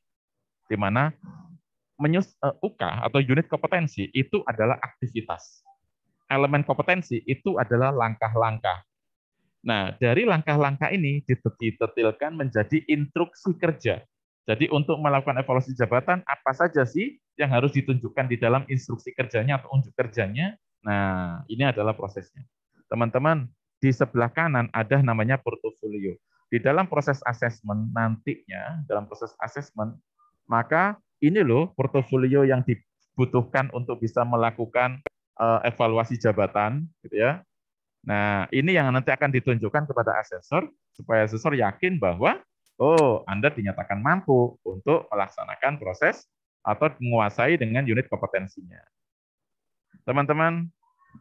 Di mana UK atau unit kompetensi itu adalah aktivitas. Elemen kompetensi itu adalah langkah-langkah. Nah, dari langkah-langkah ini didetailkan menjadi instruksi kerja. Jadi untuk melakukan evaluasi jabatan, apa saja sih yang harus ditunjukkan di dalam instruksi kerjanya atau unjuk kerjanya? Nah, ini adalah prosesnya. Teman-teman, di sebelah kanan ada namanya portofolio. Di dalam proses asesmen nantinya, dalam proses asesmen, maka ini loh portofolio yang dibutuhkan untuk bisa melakukan evaluasi jabatan, gitu ya. Nah, ini yang nanti akan ditunjukkan kepada asesor, supaya asesor yakin bahwa Anda dinyatakan mampu untuk melaksanakan proses atau menguasai dengan unit kompetensinya. Teman-teman,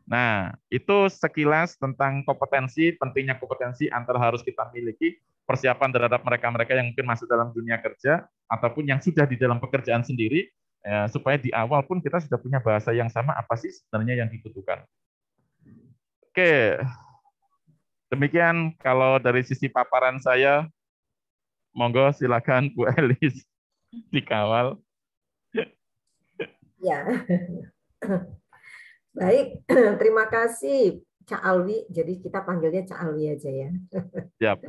nah itu sekilas tentang kompetensi, pentingnya kompetensi antara harus kita miliki, persiapan terhadap mereka-mereka yang mungkin masuk dalam dunia kerja, ataupun yang sudah di dalam pekerjaan sendiri, ya, supaya di awal pun kita sudah punya bahasa yang sama, apa sih sebenarnya yang dibutuhkan. Oke, demikian kalau dari sisi paparan saya. Monggo silakan Bu Elis dikawal. Ya, baik. Terima kasih Cak Alwi. Jadi kita panggilnya Cak Alwi aja ya. Siap.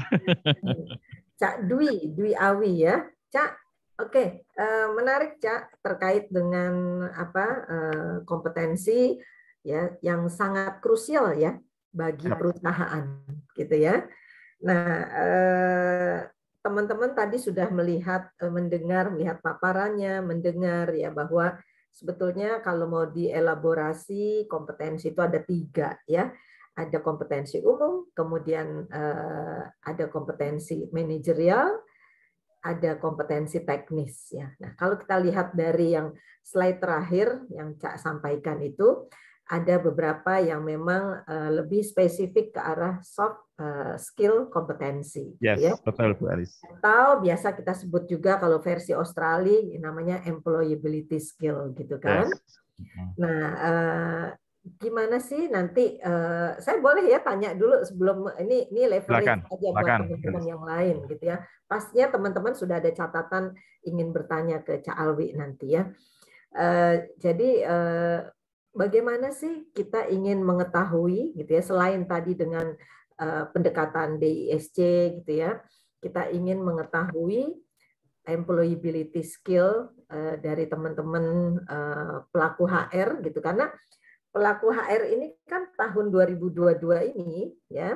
Cak Dwi Awi ya. Cak, oke. Menarik Cak terkait dengan kompetensi ya yang sangat krusial ya bagi perusahaan gitu ya. Nah, teman-teman tadi sudah melihat paparannya, mendengar ya bahwa sebetulnya kalau mau dielaborasi kompetensi itu ada 3 ya. Ada kompetensi umum, kemudian ada kompetensi manajerial, ada kompetensi teknis ya. Nah, kalau kita lihat dari yang slide terakhir yang Cak sampaikan itu, ada beberapa yang memang lebih spesifik ke arah soft skill kompetensi. Yes, ya. betul Bu Elis. Atau biasa kita sebut juga kalau versi Australia namanya employability skill gitu kan. Yes. Nah, gimana sih nanti saya boleh ya tanya dulu sebelum ini leverage aja buat teman-teman yang lain gitu ya. Pastinya teman-teman sudah ada catatan ingin bertanya ke Cak Alwi nanti ya. Jadi bagaimana sih kita ingin mengetahui gitu ya, selain tadi dengan pendekatan DISC gitu ya, kita ingin mengetahui employability skill dari teman-teman pelaku HR gitu, karena pelaku HR ini kan tahun 2022 ini ya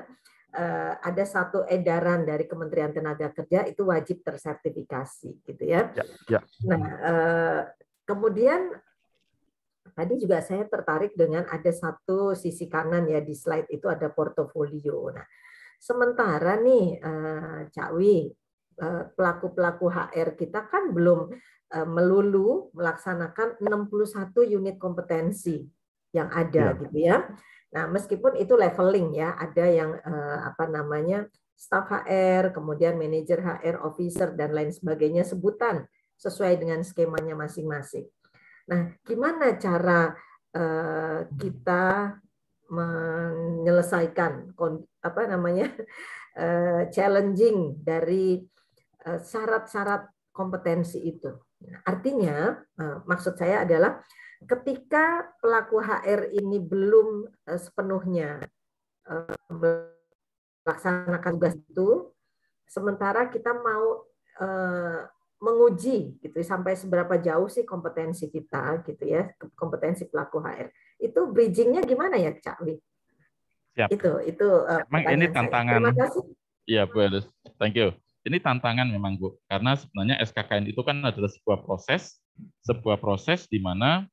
ada satu edaran dari Kementerian Tenaga Kerja itu wajib tersertifikasi, gitu ya. Nah, kemudian tadi juga saya tertarik dengan ada satu sisi kanan ya di slide itu ada portofolio. Nah, sementara nih Cak Wi, pelaku-pelaku HR kita kan belum melulu melaksanakan 61 unit kompetensi yang ada gitu ya. Nah, meskipun itu leveling ya, ada yang staff HR, kemudian manajer HR, officer dan lain sebagainya sebutan sesuai dengan skemanya masing-masing. Nah, gimana cara kita menyelesaikan challenging dari syarat-syarat kompetensi itu? Artinya, maksud saya adalah ketika pelaku HR ini belum sepenuhnya melaksanakan tugas itu, sementara kita mau menguji gitu sampai seberapa jauh sih kompetensi kita gitu ya, kompetensi pelaku HR. Itu bridgingnya gimana ya, Cak Wi? Siap. Itu memang ini tantangan. Terima kasih. Iya, Bu Elis. Thank you. Ini tantangan memang, Bu. Karena sebenarnya SKKN itu kan adalah sebuah proses di mana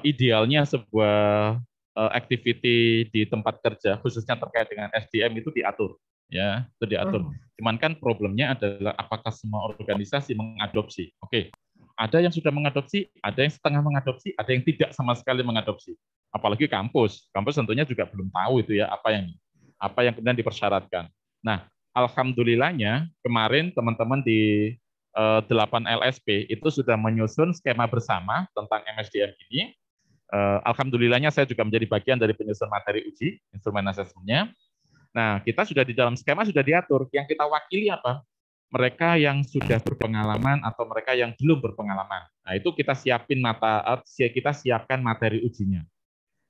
idealnya sebuah activity di tempat kerja khususnya terkait dengan SDM itu diatur, ya, itu diatur. Cuman kan problemnya adalah apakah semua organisasi mengadopsi? Oke, ada yang sudah mengadopsi, ada yang setengah mengadopsi, ada yang tidak sama sekali mengadopsi. Apalagi kampus tentunya juga belum tahu itu ya apa yang kemudian dipersyaratkan. Nah, alhamdulillahnya kemarin teman-teman di 8 LSP itu sudah menyusun skema bersama tentang MSDM ini. Alhamdulillahnya saya juga menjadi bagian dari penyusun materi uji, instrumen asesmennya. Nah, kita sudah di dalam skema sudah diatur, yang kita wakili apa? Mereka yang sudah berpengalaman atau mereka yang belum berpengalaman. Nah, itu kita siapkan materi ujinya.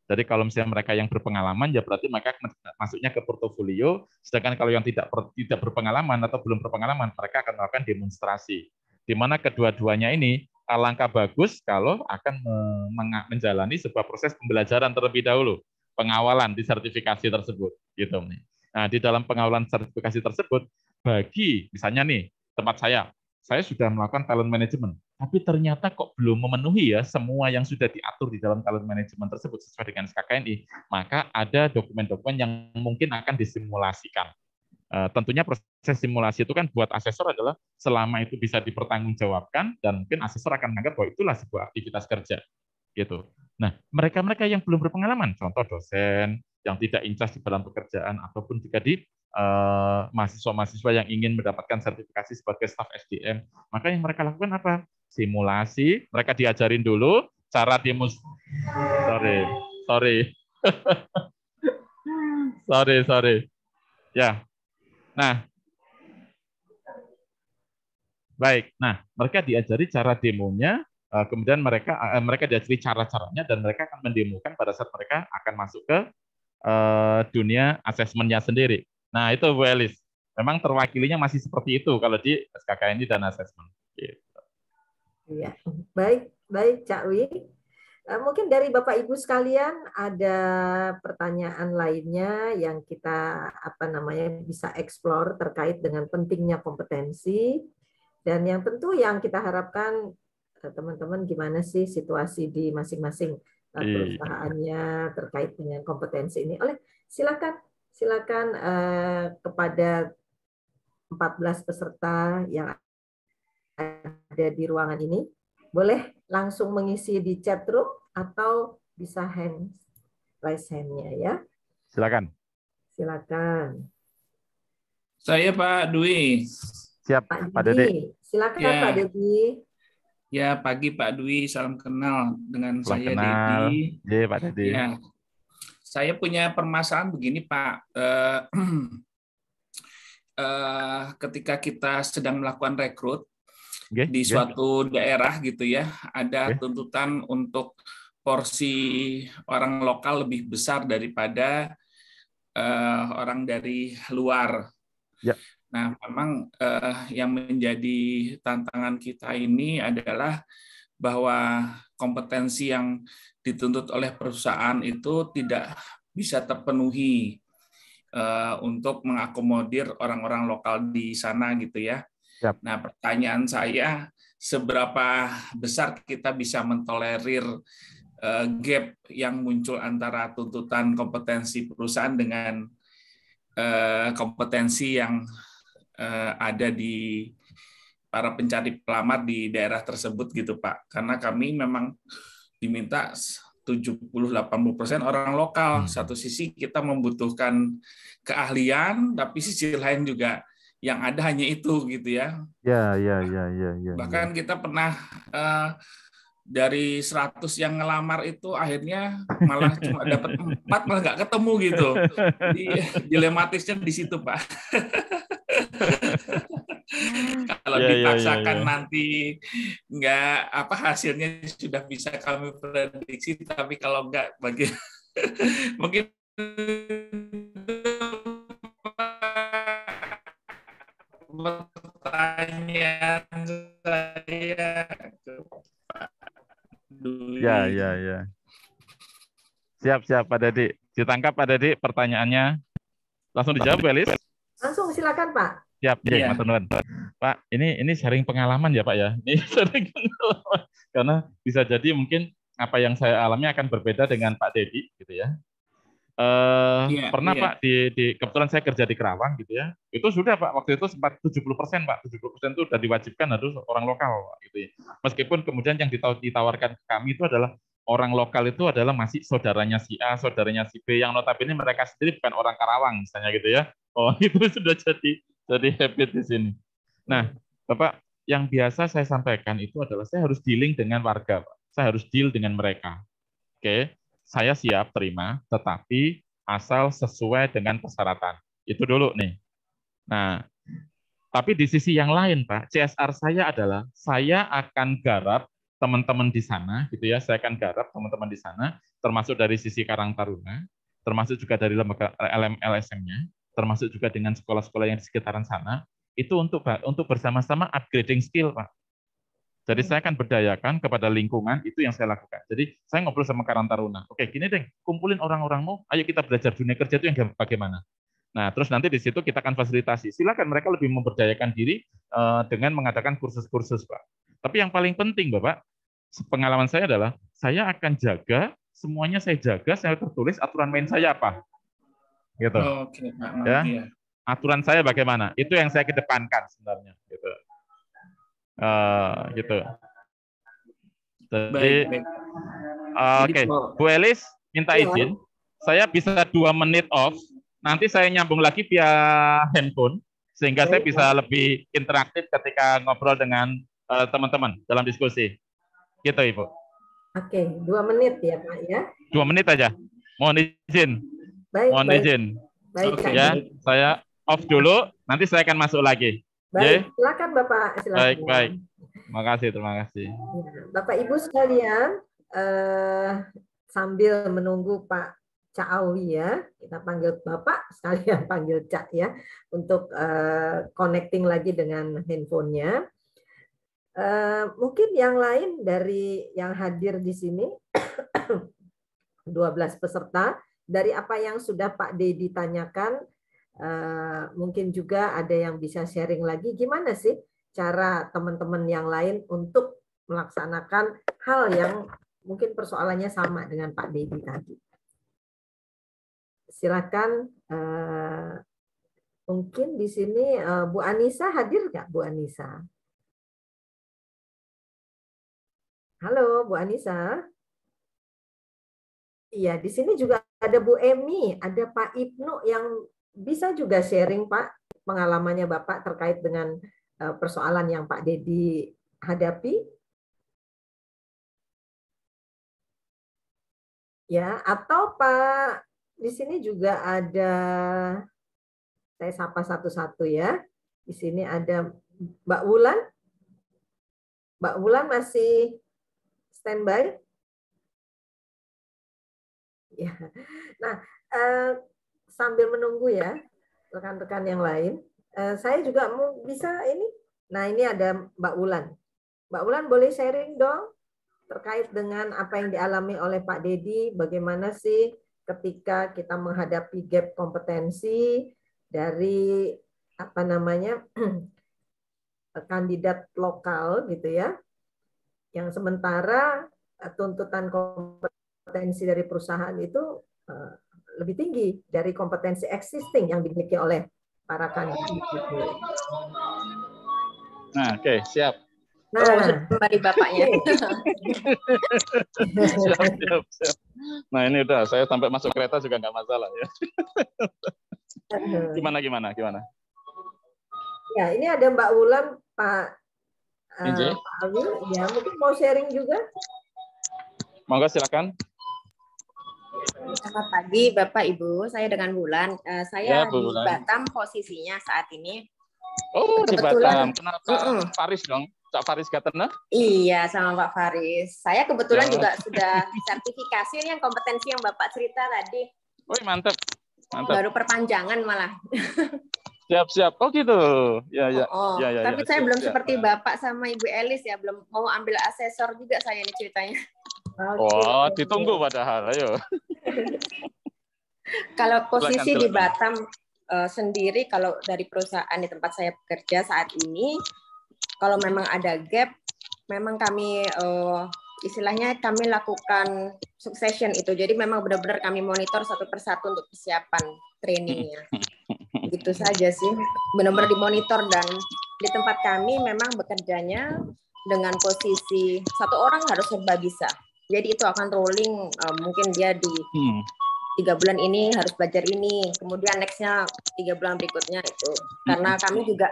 Jadi kalau misalnya mereka yang berpengalaman, ya berarti mereka masuknya ke portofolio, sedangkan kalau yang tidak berpengalaman atau belum berpengalaman, mereka akan melakukan demonstrasi. Di mana kedua-duanya ini alangkah bagus kalau akan menjalani sebuah proses pembelajaran terlebih dahulu, pengawalan di sertifikasi tersebut. Gitu. Nah, di dalam pengawalan sertifikasi tersebut, bagi misalnya nih tempat saya sudah melakukan talent management, tapi ternyata kok belum memenuhi ya semua yang sudah diatur di dalam talent management tersebut sesuai dengan SKKNI, maka ada dokumen-dokumen yang mungkin akan disimulasikan. Tentunya proses simulasi itu kan buat asesor adalah selama itu bisa dipertanggungjawabkan dan mungkin asesor akan menganggap bahwa itulah sebuah aktivitas kerja. Gitu. Nah, mereka-mereka yang belum berpengalaman, contoh dosen yang tidak incas di dalam pekerjaan ataupun jika di mahasiswa-mahasiswa yang ingin mendapatkan sertifikasi sebagai staf SDM, maka yang mereka lakukan apa? Simulasi, mereka diajarin dulu cara sorry. Ya. Nah, baik. Nah, mereka diajari cara demonya, kemudian mereka diajari cara-caranya dan mereka akan mendemokan pada saat mereka akan masuk ke dunia asesmennya sendiri. Nah, itu Bu Elis. Memang terwakilinya masih seperti itu kalau di SKKNI dan asesmen. Gitu. Iya, baik Cak Wi. Mungkin dari Bapak Ibu sekalian ada pertanyaan lainnya yang kita bisa eksplor terkait dengan pentingnya kompetensi dan yang tentu yang kita harapkan teman-teman gimana sih situasi di masing-masing perusahaannya terkait dengan kompetensi ini. Silakan kepada 14 peserta yang ada di ruangan ini, boleh langsung mengisi di chat room atau bisa raise hand-nya ya. Silakan. Saya Pak Dwi. Siap, Pak Dede. Silakan ya. Pak Dedi. Ya, pagi Pak Dwi, salam kenal dengan saya Dedi. Ya, Pak Dedi. Ya. Saya punya permasalahan begini, Pak. Ketika kita sedang melakukan rekrut di suatu daerah gitu ya, ada tuntutan untuk porsi orang lokal lebih besar daripada orang dari luar. Ya. Nah, memang yang menjadi tantangan kita ini adalah bahwa kompetensi yang dituntut oleh perusahaan itu tidak bisa terpenuhi. untuk mengakomodir orang-orang lokal di sana gitu ya. Siap. Nah, pertanyaan saya, seberapa besar kita bisa mentolerir gap yang muncul antara tuntutan kompetensi perusahaan dengan kompetensi yang ada di para pencari pelamar di daerah tersebut gitu Pak. Karena kami memang diminta 70-80% orang lokal. Satu sisi kita membutuhkan keahlian, tapi sisi lain juga yang ada hanya itu gitu ya. Ya. Bahkan kita pernah dari 100 yang ngelamar itu akhirnya malah cuma dapat 4, malah nggak ketemu gitu. Jadi dilematisnya di situ Pak. Kalau dipaksakan nanti nggak hasilnya sudah bisa kami prediksi, tapi kalau nggak mungkin pertanyaan saya ke Pak Dwi. Ya. Siap Pak Dedi. Ditangkap Pak Dedi pertanyaannya. Langsung dijawab, Elis? Langsung silakan Pak. Siap, Iya. Matur nuwun. Pak, ini sharing pengalaman ya Pak ya. Ini sharing pengalaman. Karena bisa jadi mungkin apa yang saya alami akan berbeda dengan Pak Dedi gitu ya. Pernah Pak di kebetulan saya kerja di Kerawang gitu ya. Itu sudah Pak waktu itu sempat 70% Pak. 70% itu sudah diwajibkan harus orang lokal Pak, gitu ya. Meskipun kemudian yang ditawarkan ke kami itu adalah orang lokal itu adalah masih saudaranya si A, saudaranya si B yang notabene mereka sendiri bukan orang Karawang misalnya gitu ya. Oh, itu sudah jadi habit di sini. Nah, Bapak, yang biasa saya sampaikan itu adalah saya harus dealing dengan warga, Pak. Saya harus deal dengan mereka. Oke, saya siap terima, tetapi asal sesuai dengan persyaratan. Itu dulu nih. Nah, tapi di sisi yang lain, Pak, CSR saya adalah saya akan garap teman-teman di sana, gitu ya. Saya akan garap teman-teman di sana, termasuk dari sisi Karang Taruna, termasuk juga dari lembaga LSM-nya, termasuk juga dengan sekolah-sekolah yang di sekitaran sana, itu untuk bersama-sama upgrading skill, Pak. Jadi saya akan berdayakan kepada lingkungan, itu yang saya lakukan. Jadi saya ngobrol sama Karang Taruna, oke gini deh, kumpulin orang-orangmu, ayo kita belajar dunia kerja itu yang bagaimana. Nah, terus nanti di situ kita akan fasilitasi. Silakan mereka lebih memberdayakan diri dengan mengadakan kursus-kursus, Pak. Tapi yang paling penting, Bapak, pengalaman saya adalah saya akan jaga, semuanya saya jaga, saya tertulis aturan main saya apa. Gitu. Oke, Pak. Ya, aturan saya bagaimana? Itu yang saya kedepankan sebenarnya. Gitu. Gitu. Jadi, oke, Bu Elis minta izin, saya bisa 2 menit off. Nanti saya nyambung lagi via handphone, sehingga saya bisa lebih interaktif ketika ngobrol dengan teman-teman dalam diskusi. Gitu, Ibu. Oke, 2 menit ya, Pak ya. 2 menit aja. Mohon izin. Mohon izin. Baik, ya, saya off dulu, nanti saya akan masuk lagi. Baik, silakan Bapak. Silakan. Baik. Terima kasih. Bapak Ibu sekalian, sambil menunggu Pak Cak Awi ya, kita panggil Bapak sekalian panggil Cak ya, untuk connecting lagi dengan handphonenya. Mungkin yang lain dari yang hadir di sini, 12 peserta, dari apa yang sudah Pak Dedi tanyakan, mungkin juga ada yang bisa sharing lagi, gimana sih cara teman-teman yang lain untuk melaksanakan hal yang mungkin persoalannya sama dengan Pak Dedi tadi. Silakan, mungkin di sini Bu Anissa hadir nggak, Bu Anissa? Halo, Bu Anissa. Iya, di sini juga ada Bu Emi, ada Pak Ibnu yang bisa juga sharing, Pak, pengalamannya Bapak terkait dengan persoalan yang Pak Dedi hadapi. Ya, atau Pak, di sini juga ada, saya sapa satu-satu ya. Di sini ada Mbak Wulan. Mbak Wulan masih standby? Ya. Nah, sambil menunggu ya rekan-rekan yang lain, saya juga mau bisa ini. Nah, ini ada Mbak Wulan. Mbak Wulan boleh sharing dong terkait dengan apa yang dialami oleh Pak Dedi, bagaimana sih ketika kita menghadapi gap kompetensi dari kandidat lokal gitu ya, yang sementara tuntutan kompetensi dari perusahaan itu lebih tinggi dari kompetensi existing yang dimiliki oleh para kandidat itu. Nah, oke, siap. Nah, kembali bapaknya. Siap. Nah, ini udah, saya sampai masuk kereta juga nggak masalah ya. Gimana? Ya, ini ada Mbak Wulan, Pak Inje. Pak Alwi, ya mungkin mau sharing juga. Monggo silakan. Selamat pagi Bapak Ibu, saya dengan Wulan. Saya Ya, Bu di Wulan. Batam posisinya saat ini. Oh, di Kebetulan- Batam. Kenapa Faris dong? Cak Faris Gatena? Iya, sama Pak Faris. Saya kebetulan Ya. juga sudah sertifikasi ini yang kompetensi yang Bapak cerita tadi. Wih, mantap. Baru perpanjangan malah. Siap. Oh gitu. Ya. Oh, Ya. tapi saya belum siap. seperti Bapak sama Ibu Elis ya, belum mau ambil asesor juga saya ini ceritanya. Oh, ditunggu padahal. Ayo. Kalau posisi di Silakan. Batam sendiri, kalau dari perusahaan di tempat saya bekerja saat ini, kalau memang ada gap, memang kami istilahnya kami lakukan succession itu. Jadi memang benar-benar kami monitor satu persatu untuk persiapan trainingnya. Gitu saja sih, benar-benar dimonitor. Dan di tempat kami memang bekerjanya dengan posisi satu orang harus serba bisa. Jadi itu akan rolling, mungkin dia di 3 bulan ini harus belajar ini, kemudian nextnya 3 bulan berikutnya itu. Karena kami juga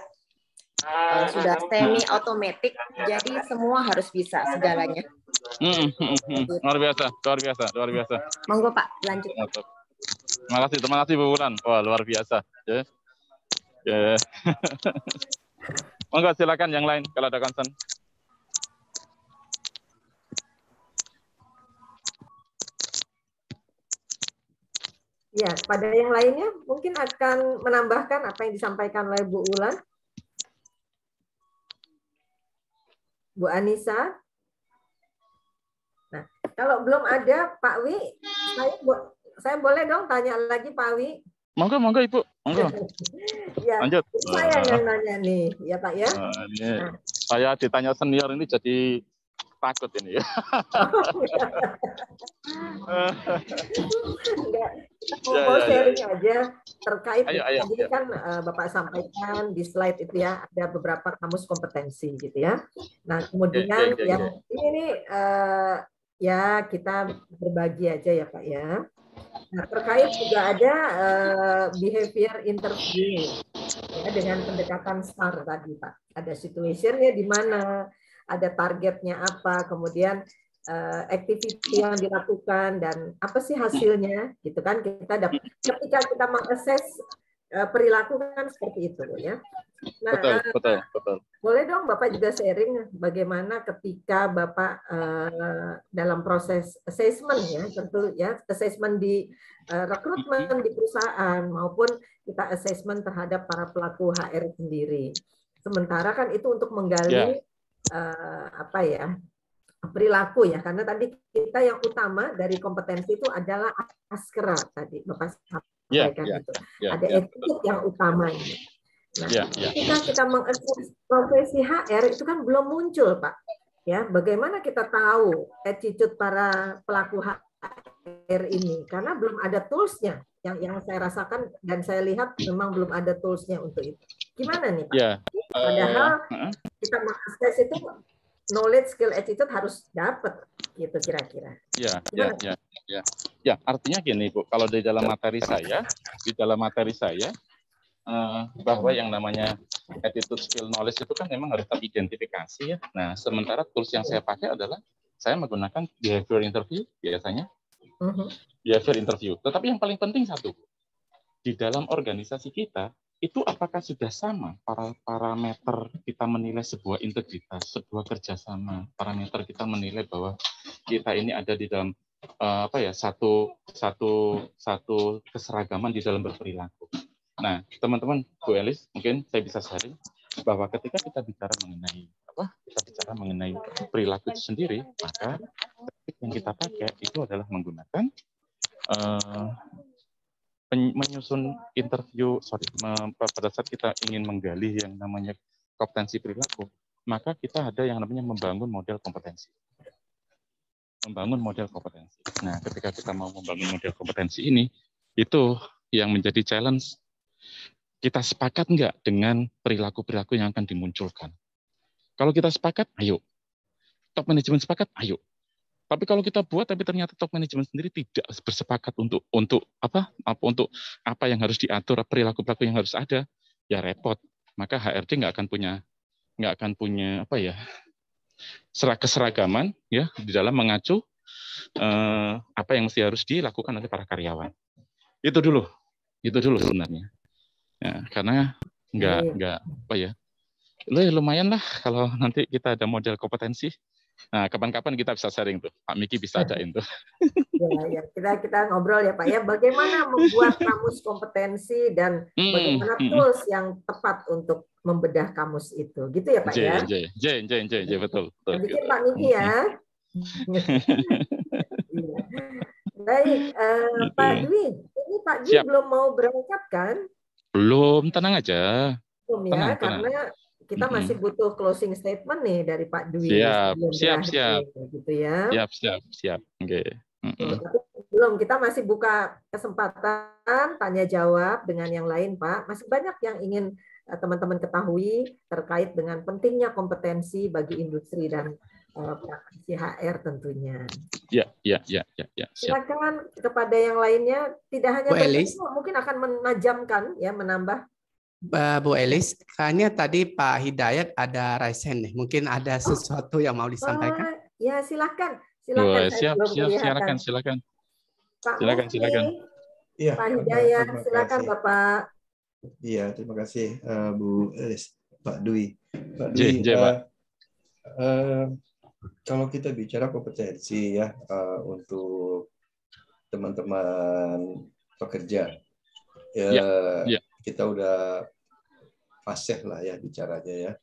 sudah semi otomatis, jadi semua harus bisa segalanya. Luar biasa. Monggo Pak, lanjut. Terima kasih Bu Wulan. Wah, luar biasa. Ya. Monggo silakan yang lain kalau ada concern. Ya, pada yang lainnya mungkin akan menambahkan apa yang disampaikan oleh Bu Wulan. Bu Anissa. Nah, kalau belum ada Pak Wi, saya boleh dong tanya lagi Pak Wi? Monggo Ibu. Monggo. Ya, Lanjut. Saya yang nanya nih, ya Pak ya. Ini saya ditanya senior ini jadi takut ini ya. Mau sharing aja terkait Ayo. tadi kan Bapak sampaikan di slide itu ya, ada beberapa kamus kompetensi gitu ya. Nah kemudian yang ini ya kita berbagi aja ya Pak ya. Nah terkait juga ada behavior interview ya, dengan pendekatan STAR tadi Pak. Ada situationnya di mana, ada targetnya apa, kemudian activity yang dilakukan dan apa sih hasilnya gitu kan. Ketika kita mengakses perilaku kan seperti itu ya. Nah, betul. Boleh dong Bapak juga sharing bagaimana ketika Bapak dalam proses assessment ya, tentu ya, assessment di rekrutmen di perusahaan maupun kita assessment terhadap para pelaku HR sendiri. Sementara kan itu untuk menggali perilaku ya, karena tadi kita yang utama dari kompetensi itu adalah askera tadi Bapak sampaikan itu. Ada attitude yang utamanya. Nah, ketika kita mengakses profesi HR itu kan belum muncul Pak. Ya, bagaimana kita tahu attitude para pelaku HR ini? Karena belum ada tools-nya. Yang saya rasakan dan saya lihat memang belum ada tools-nya untuk itu. Gimana nih Pak? Padahal kita mengakses itu knowledge, skill, attitude harus dapat gitu kira-kira. Ya, artinya gini Bu, kalau di dalam materi saya bahwa yang namanya attitude, skill, knowledge itu kan memang harus teridentifikasi ya. Nah, sementara tools yang saya pakai adalah saya menggunakan behavior interview biasanya. Behavior interview. Tetapi yang paling penting satu, di dalam organisasi kita itu apakah sudah sama parameter kita menilai sebuah integritas, sebuah kerjasama, parameter kita menilai bahwa kita ini ada di dalam satu keseragaman di dalam berperilaku. Nah, teman-teman, Bu Elis, mungkin saya bisa sharing bahwa ketika kita bicara mengenai perilaku itu sendiri, maka yang kita pakai itu adalah menggunakan menyusun interview, pada saat kita ingin menggali yang namanya kompetensi perilaku, maka kita ada yang namanya membangun model kompetensi. Membangun model kompetensi. Nah, ketika kita mau membangun model kompetensi ini, itu yang menjadi challenge. Kita sepakat nggak dengan perilaku-perilaku yang akan dimunculkan? Kalau kita sepakat, ayo. Top manajemen sepakat, ayo. Tapi kalau kita buat, tapi ternyata top manajemen sendiri tidak bersepakat untuk apa yang harus diatur, perilaku-perilaku yang harus ada, ya repot. Maka HRD nggak akan punya keseragaman ya di dalam mengacu apa yang harus dilakukan oleh para karyawan. Itu dulu sebenarnya. Ya, karena lumayan lah kalau nanti kita ada model kompetensi. Nah, kapan-kapan kita bisa sharing tuh. Pak Miki bisa adain tuh. Ya, kita ngobrol ya Pak ya. Bagaimana membuat kamus kompetensi dan bagaimana tools yang tepat untuk membedah kamus itu, gitu ya Pak ya? Betul. Bikin Pak Miki ya. Baik, Pak Dwi. Ini Pak Dwi belum mau berangkat kan? Belum, tenang aja. Belum ya, karena kita masih butuh closing statement nih dari Pak Dwi. Siap. Gitu ya. Siap. Oke. Tapi belum, kita masih buka kesempatan tanya jawab dengan yang lain, Pak. Masih banyak yang ingin teman-teman ketahui terkait dengan pentingnya kompetensi bagi industri dan praktisi HR tentunya. Ya. Silakan kepada yang lainnya, tidak hanya mungkin akan menajamkan ya, menambah. Bu Elis, kayaknya tadi Pak Hidayat ada raise hand nih. Mungkin ada sesuatu yang mau disampaikan? Ya, silakan. Silakan. Silakan. Ya, Pak Hidayat, silakan Bapak. Iya, terima kasih Bu Elis, Pak Dwi. Pak Dwi, kalau kita bicara kompetensi ya untuk teman-teman pekerja, kita udah fasih lah ya bicaranya ya.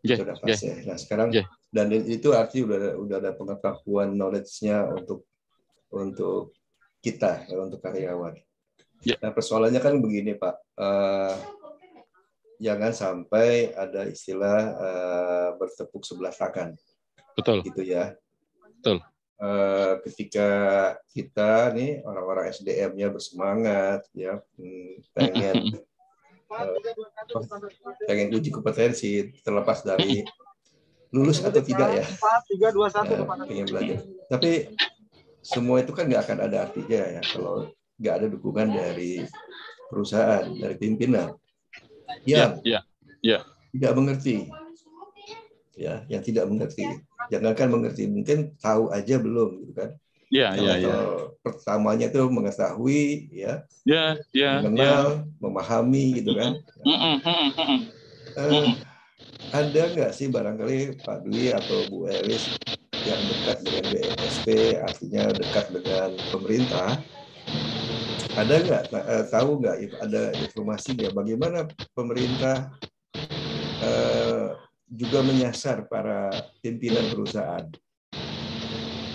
Kita udah fasih. Nah sekarang dan itu artinya udah ada pengetahuan knowledge-nya untuk kita ya, untuk karyawan. Nah persoalannya kan begini Pak, jangan sampai ada istilah bertepuk sebelah tangan. Betul. Gitu ya. Betul. Ketika kita nih orang-orang SDM-nya bersemangat ya pengen uji kompetensi terlepas dari lulus atau tidak ya, pengen belajar. Tapi semua itu kan nggak akan ada artinya ya kalau nggak ada dukungan dari perusahaan, dari pimpinan yang tidak mengerti, ya, yang tidak mengerti. Jangankan mengerti, mungkin tahu aja belum, gitu kan? Pertamanya itu mengetahui, mengenal, memahami, gitu kan? Ada nggak sih barangkali Pak Dwi atau Bu Elis yang dekat dengan BNSP, artinya dekat dengan pemerintah? Ada nggak, tahu nggak, ada informasi nggak bagaimana pemerintah juga menyasar para pimpinan perusahaan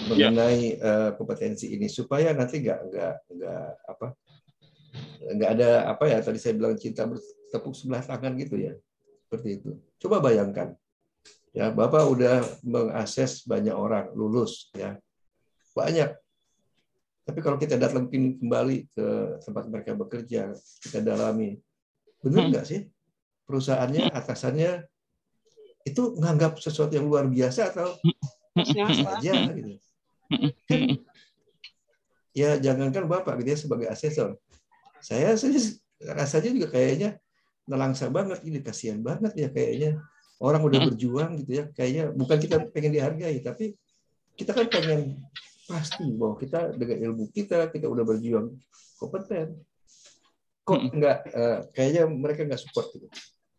mengenai kompetensi ini supaya nanti nggak ada apa ya tadi saya bilang cinta bertepuk sebelah tangan gitu ya, seperti itu. Coba bayangkan ya, Bapak udah mengakses banyak orang lulus ya, banyak. Tapi kalau kita datang kembali ke tempat mereka bekerja, kita dalami, benar nggak sih perusahaannya, atasannya itu menganggap sesuatu yang luar biasa atau aja gitu. Ya jangankan Bapak gitu ya sebagai asesor, saya rasanya juga kayaknya nelangsa banget, ini kasihan banget ya kayaknya orang udah berjuang gitu ya, kayaknya bukan kita pengen dihargai, tapi kita kan pengen pasti bahwa kita dengan ilmu kita udah berjuang kompeten. Kok enggak, kayaknya mereka nggak support gitu.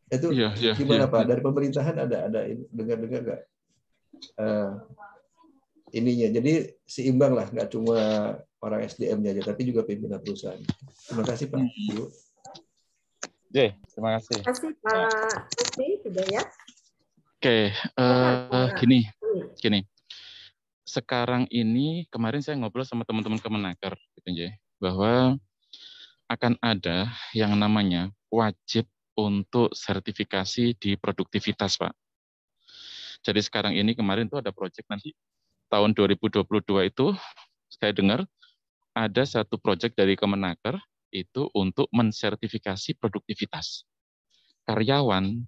Itu gimana Pak? Dari pemerintahan ada dengar-dengar nggak ininya? Jadi seimbang lah, nggak cuma orang SDM-nya aja, tapi juga pimpinan perusahaan. Terima kasih Pak. Bu. Terima kasih. Terima kasih Pak Susi, sudah ya. Oke, gini. Sekarang ini kemarin saya ngobrol sama teman-teman Kemenaker, gitu ya. bahwa akan ada yang namanya wajib untuk sertifikasi di produktivitas, Pak. Jadi sekarang ini kemarin tuh ada proyek nanti tahun 2022 itu saya dengar ada satu proyek dari Kemenaker itu untuk mensertifikasi produktivitas. Karyawan,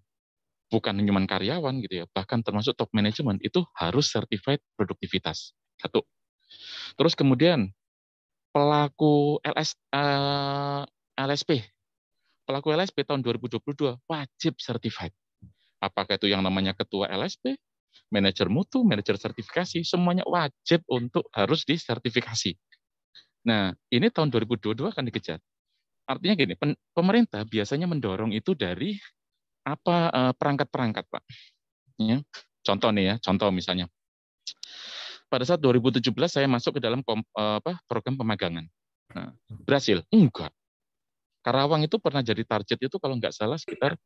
bukan cuma karyawan gitu ya, bahkan termasuk top management itu harus certified produktivitas. Satu. Terus kemudian pelaku LSP, pelaku LSP tahun 2022 wajib certified. Apakah itu yang namanya ketua LSP, manajer mutu, manajer sertifikasi, semuanya wajib untuk harus disertifikasi. Nah, ini tahun 2022 akan dikejar. Artinya gini, pemerintah biasanya mendorong itu dari apa perangkat-perangkat, Pak. Ya. Contoh nih ya, contoh misalnya. Pada saat 2017 saya masuk ke dalam program pemagangan. Nah, berhasil? Enggak. Karawang itu pernah jadi target itu kalau nggak salah sekitar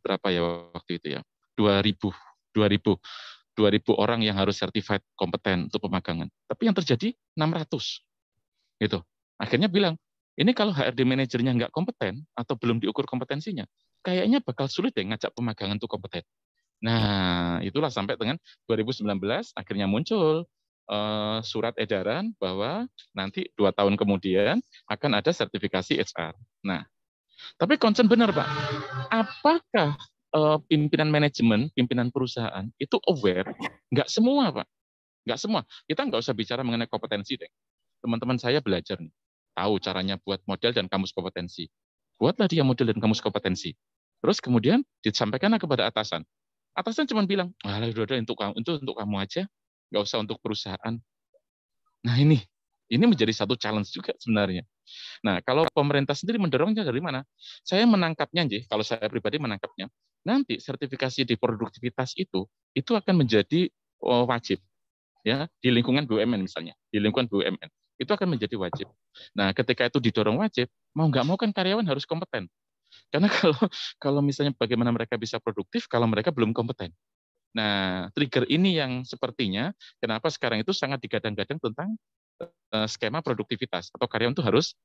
berapa ya waktu itu ya? 2000 orang yang harus certified kompeten untuk pemagangan. Tapi yang terjadi 600. Gitu. Akhirnya bilang, ini kalau HRD manajernya nggak kompeten atau belum diukur kompetensinya, kayaknya bakal sulit deh ngajak pemagangan itu kompeten. Nah, itulah sampai dengan 2019 akhirnya muncul surat edaran bahwa nanti 2 tahun kemudian akan ada sertifikasi HR. Nah, tapi concern benar, Pak. Apakah pimpinan manajemen, pimpinan perusahaan itu aware? Nggak semua, Pak. Nggak semua. Kita nggak usah bicara mengenai kompetensi deh. Teman-teman saya belajar nih, tahu caranya buat model dan kamus kompetensi. Buatlah dia model dan kamus kompetensi. Terus kemudian disampaikanlah kepada atasan. Atasan cuma bilang, udah untuk kamu aja, nggak usah untuk perusahaan. Nah ini menjadi satu challenge juga sebenarnya. Nah kalau pemerintah sendiri mendorongnya dari mana? Saya menangkapnya, kalau saya pribadi menangkapnya, nanti sertifikasi di produktivitas itu akan menjadi wajib, ya di lingkungan BUMN misalnya, di lingkungan BUMN itu akan menjadi wajib. Nah ketika itu didorong wajib, mau nggak mau kan karyawan harus kompeten. Karena kalau misalnya bagaimana mereka bisa produktif kalau mereka belum kompeten. Nah, trigger ini yang sepertinya kenapa sekarang itu sangat digadang-gadang tentang skema produktivitas atau karyawan itu harus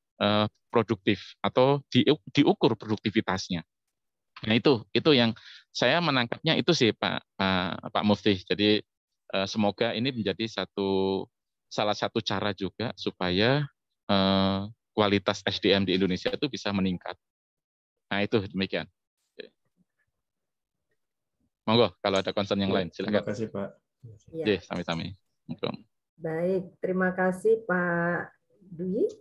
produktif atau diukur produktivitasnya. Nah, itu yang saya menangkapnya itu sih Pak Mufti. Jadi semoga ini menjadi salah satu cara juga supaya kualitas SDM di Indonesia itu bisa meningkat. Nah, itu demikian. Monggo, kalau ada concern yang lain, silakan. Terima kasih, Pak. Ya, sami-sami. Baik, terima kasih Pak Dwi.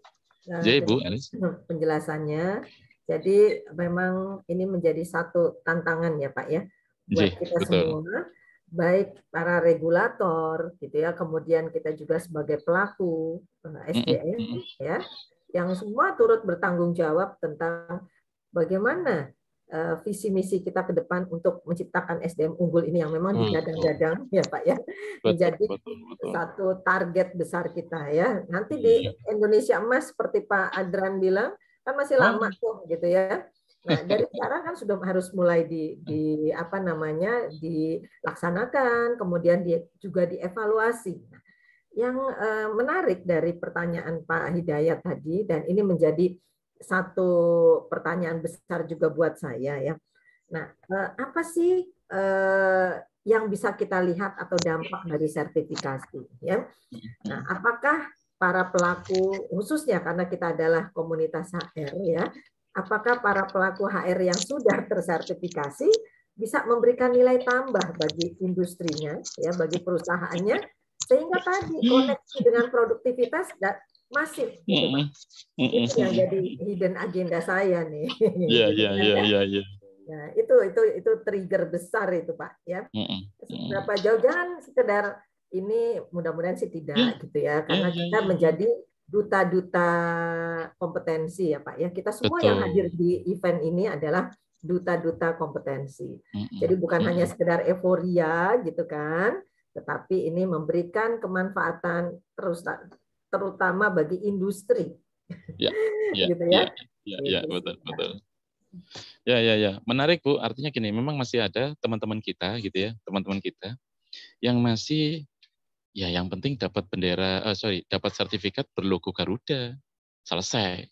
Bu Alice. Penjelasannya. Jadi memang ini menjadi satu tantangan ya Pak ya buat kita semua, baik para regulator gitu ya, kemudian kita juga sebagai pelaku SDM ya, yang semua turut bertanggung jawab tentang bagaimana visi misi kita ke depan untuk menciptakan SDM unggul ini yang memang digadang-gadang ya Pak ya, menjadi satu target besar kita ya. Nanti di Indonesia Emas seperti Pak Adran bilang kan masih lama tuh gitu ya. Nah, dari sekarang kan sudah harus mulai dilaksanakan, kemudian juga dievaluasi. Nah, yang menarik dari pertanyaan Pak Hidayat tadi, dan ini menjadi satu pertanyaan besar juga buat saya ya. Nah, apa sih yang bisa kita lihat atau dampak dari sertifikasi ya? Nah, apakah para pelaku khususnya karena kita adalah komunitas HR ya, apakah para pelaku HR yang sudah tersertifikasi bisa memberikan nilai tambah bagi industrinya ya, bagi perusahaannya, sehingga tadi koneksi dengan produktivitas masif gitu Pak. Itu yang jadi hidden agenda saya nih. Iya. Nah, itu trigger besar itu Pak ya. Seberapa jauh, jangan sekedar ini, mudah-mudahan sih tidak gitu ya, karena kita menjadi duta-duta kompetensi ya Pak ya. Kita semua yang hadir di event ini adalah duta-duta kompetensi. Jadi bukan hanya sekedar euforia gitu kan, tetapi ini memberikan kemanfaatan terutama bagi industri. Gitu ya. Ya, betul. Ya. Menarik Bu, artinya gini, memang masih ada teman-teman kita gitu ya, teman-teman kita yang masih ya yang penting dapat dapat sertifikat berlogo Garuda. Selesai.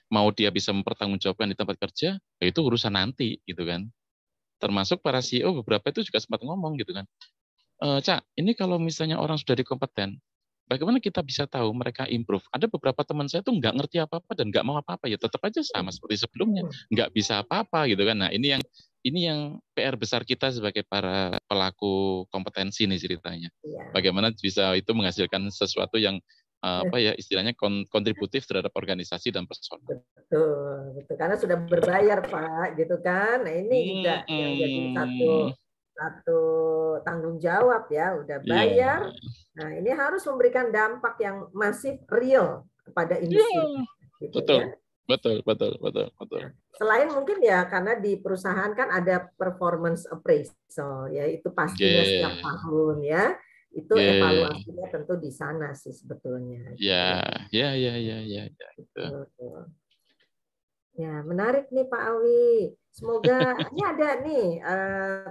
Mau dia bisa mempertanggungjawabkan di tempat kerja, ya itu urusan nanti gitu kan. Termasuk para CEO beberapa itu juga sempat ngomong gitu kan. Cak, ini kalau misalnya orang sudah dikompeten, bagaimana kita bisa tahu mereka improve? Ada beberapa teman saya tuh nggak ngerti apa-apa dan nggak mau apa-apa, ya tetap aja sama seperti sebelumnya, nggak bisa apa-apa gitu kan. Nah ini yang PR besar kita sebagai para pelaku kompetensi nih ceritanya. Bagaimana bisa itu menghasilkan sesuatu yang istilahnya kontributif terhadap organisasi dan personal. Betul. Karena sudah berbayar Pak, gitu kan. Nah ini juga yang jadi satu tanggung jawab ya, udah bayar. Nah ini harus memberikan dampak yang masif, real kepada industri. Gitu, betul, ya. betul. Selain mungkin ya karena di perusahaan kan ada performance appraisal, ya itu pastinya setiap tahun ya. Itu evaluasinya tentu di sana sih sebetulnya. Ya. Ya, menarik nih Pak Awi. Semoga ini ada nih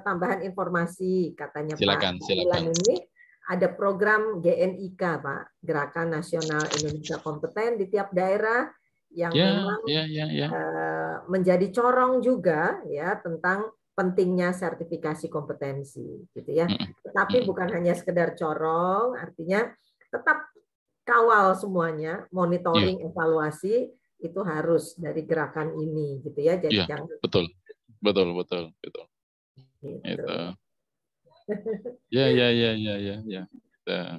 tambahan informasi katanya silakan. ini ada program GNIK Pak, Gerakan Nasional Indonesia Kompeten di tiap daerah yang memang menjadi corong juga ya tentang pentingnya sertifikasi kompetensi gitu ya. Tetapi bukan hanya sekedar corong, artinya tetap kawal semuanya, monitoring, evaluasi itu harus dari gerakan ini gitu ya. Jadi jangan betul. Gitu. Ya.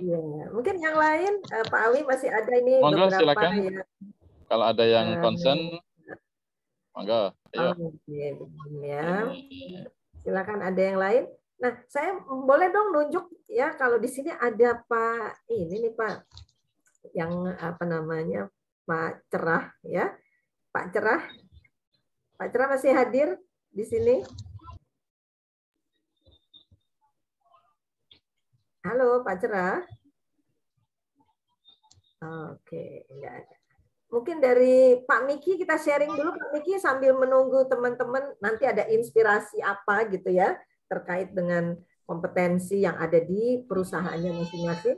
Ya, mungkin yang lain Pak Awi masih ada ini monggo, beberapa silakan. ya. Kalau ada yang concern, monggo, ayo. Ya. Silakan ada yang lain. Nah, saya boleh dong nunjuk ya kalau di sini ada Pak ini nih Pak yang apa namanya Pak Cerah ya. Pak Cerah masih hadir di sini. Halo Pak Cerah. Oke, enggak ada. Mungkin dari Pak Miki kita sharing dulu Pak Miki sambil menunggu teman-teman nanti ada inspirasi apa gitu ya terkait dengan kompetensi yang ada di perusahaannya masing-masing.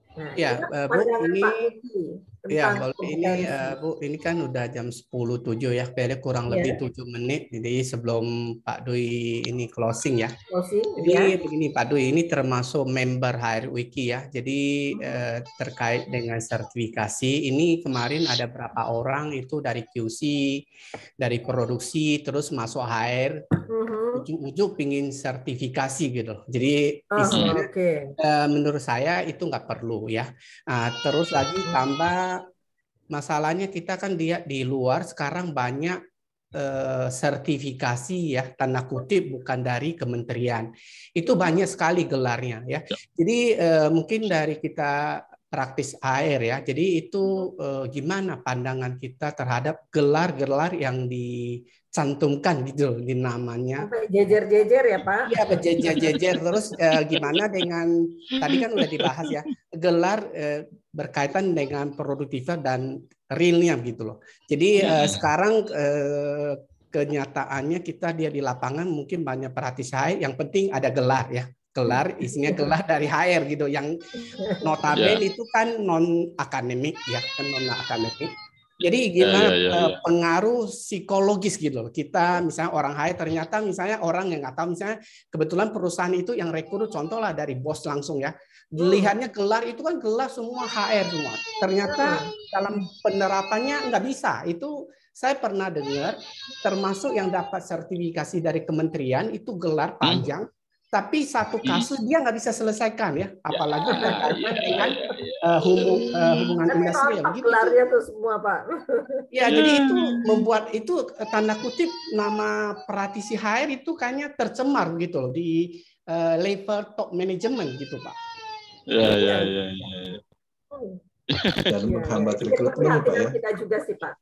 Nah, ya, Bu, ini Pak Miki tentang Bu, ini kan udah jam 10.07 ya, kurang lebih 7 menit. Jadi sebelum Pak Dwi ini closing ya. Jadi begini Pak Dwi, ini termasuk member HR Wiki ya. Jadi terkait dengan sertifikasi, ini kemarin ada berapa orang itu dari QC, dari produksi, terus masuk HR, ujung-ujung pingin sertifikasi gitu. Jadi istilahnya menurut saya itu nggak perlu ya. Terus lagi tambah masalahnya kita kan di luar sekarang banyak sertifikasi ya tanda kutip bukan dari kementerian. Itu banyak sekali gelarnya ya. Jadi mungkin dari kita praktis HR ya. Jadi itu gimana pandangan kita terhadap gelar-gelar yang dicantumkan gitu di namanya. Sampai jejer-jejer ya Pak. Iya, jejer-jejer. Terus gimana dengan tadi kan udah dibahas ya gelar berkaitan dengan produktivitas dan realnya gitu loh. Jadi sekarang kenyataannya kita dia di lapangan mungkin banyak praktisi HR. Yang penting ada gelar ya. Gelar isinya gelar dari HR gitu yang notabene itu kan non akademik ya, kan non akademik. Jadi gimana pengaruh psikologis gitu loh. Kita misalnya orang HR ternyata misalnya orang yang nggak tahu misalnya kebetulan perusahaan itu yang rekrut contoh lah dari bos langsung ya. Dilihatnya gelar itu kan gelar semua HR semua. Ternyata dalam penerapannya nggak bisa. Itu saya pernah dengar termasuk yang dapat sertifikasi dari kementerian itu gelar panjang. Tapi satu kasus dia nggak bisa selesaikan ya, apalagi berkaitan dengan hubungan industri ya begitu. Gelarnya tuh semua Pak. Ya jadi itu membuat itu tanda kutip nama praktisi HR itu kayaknya tercemar gitu loh di level top management gitu Pak. Ya. Dan menghambat rekrutmen Pak ya. Kita juga sih Pak.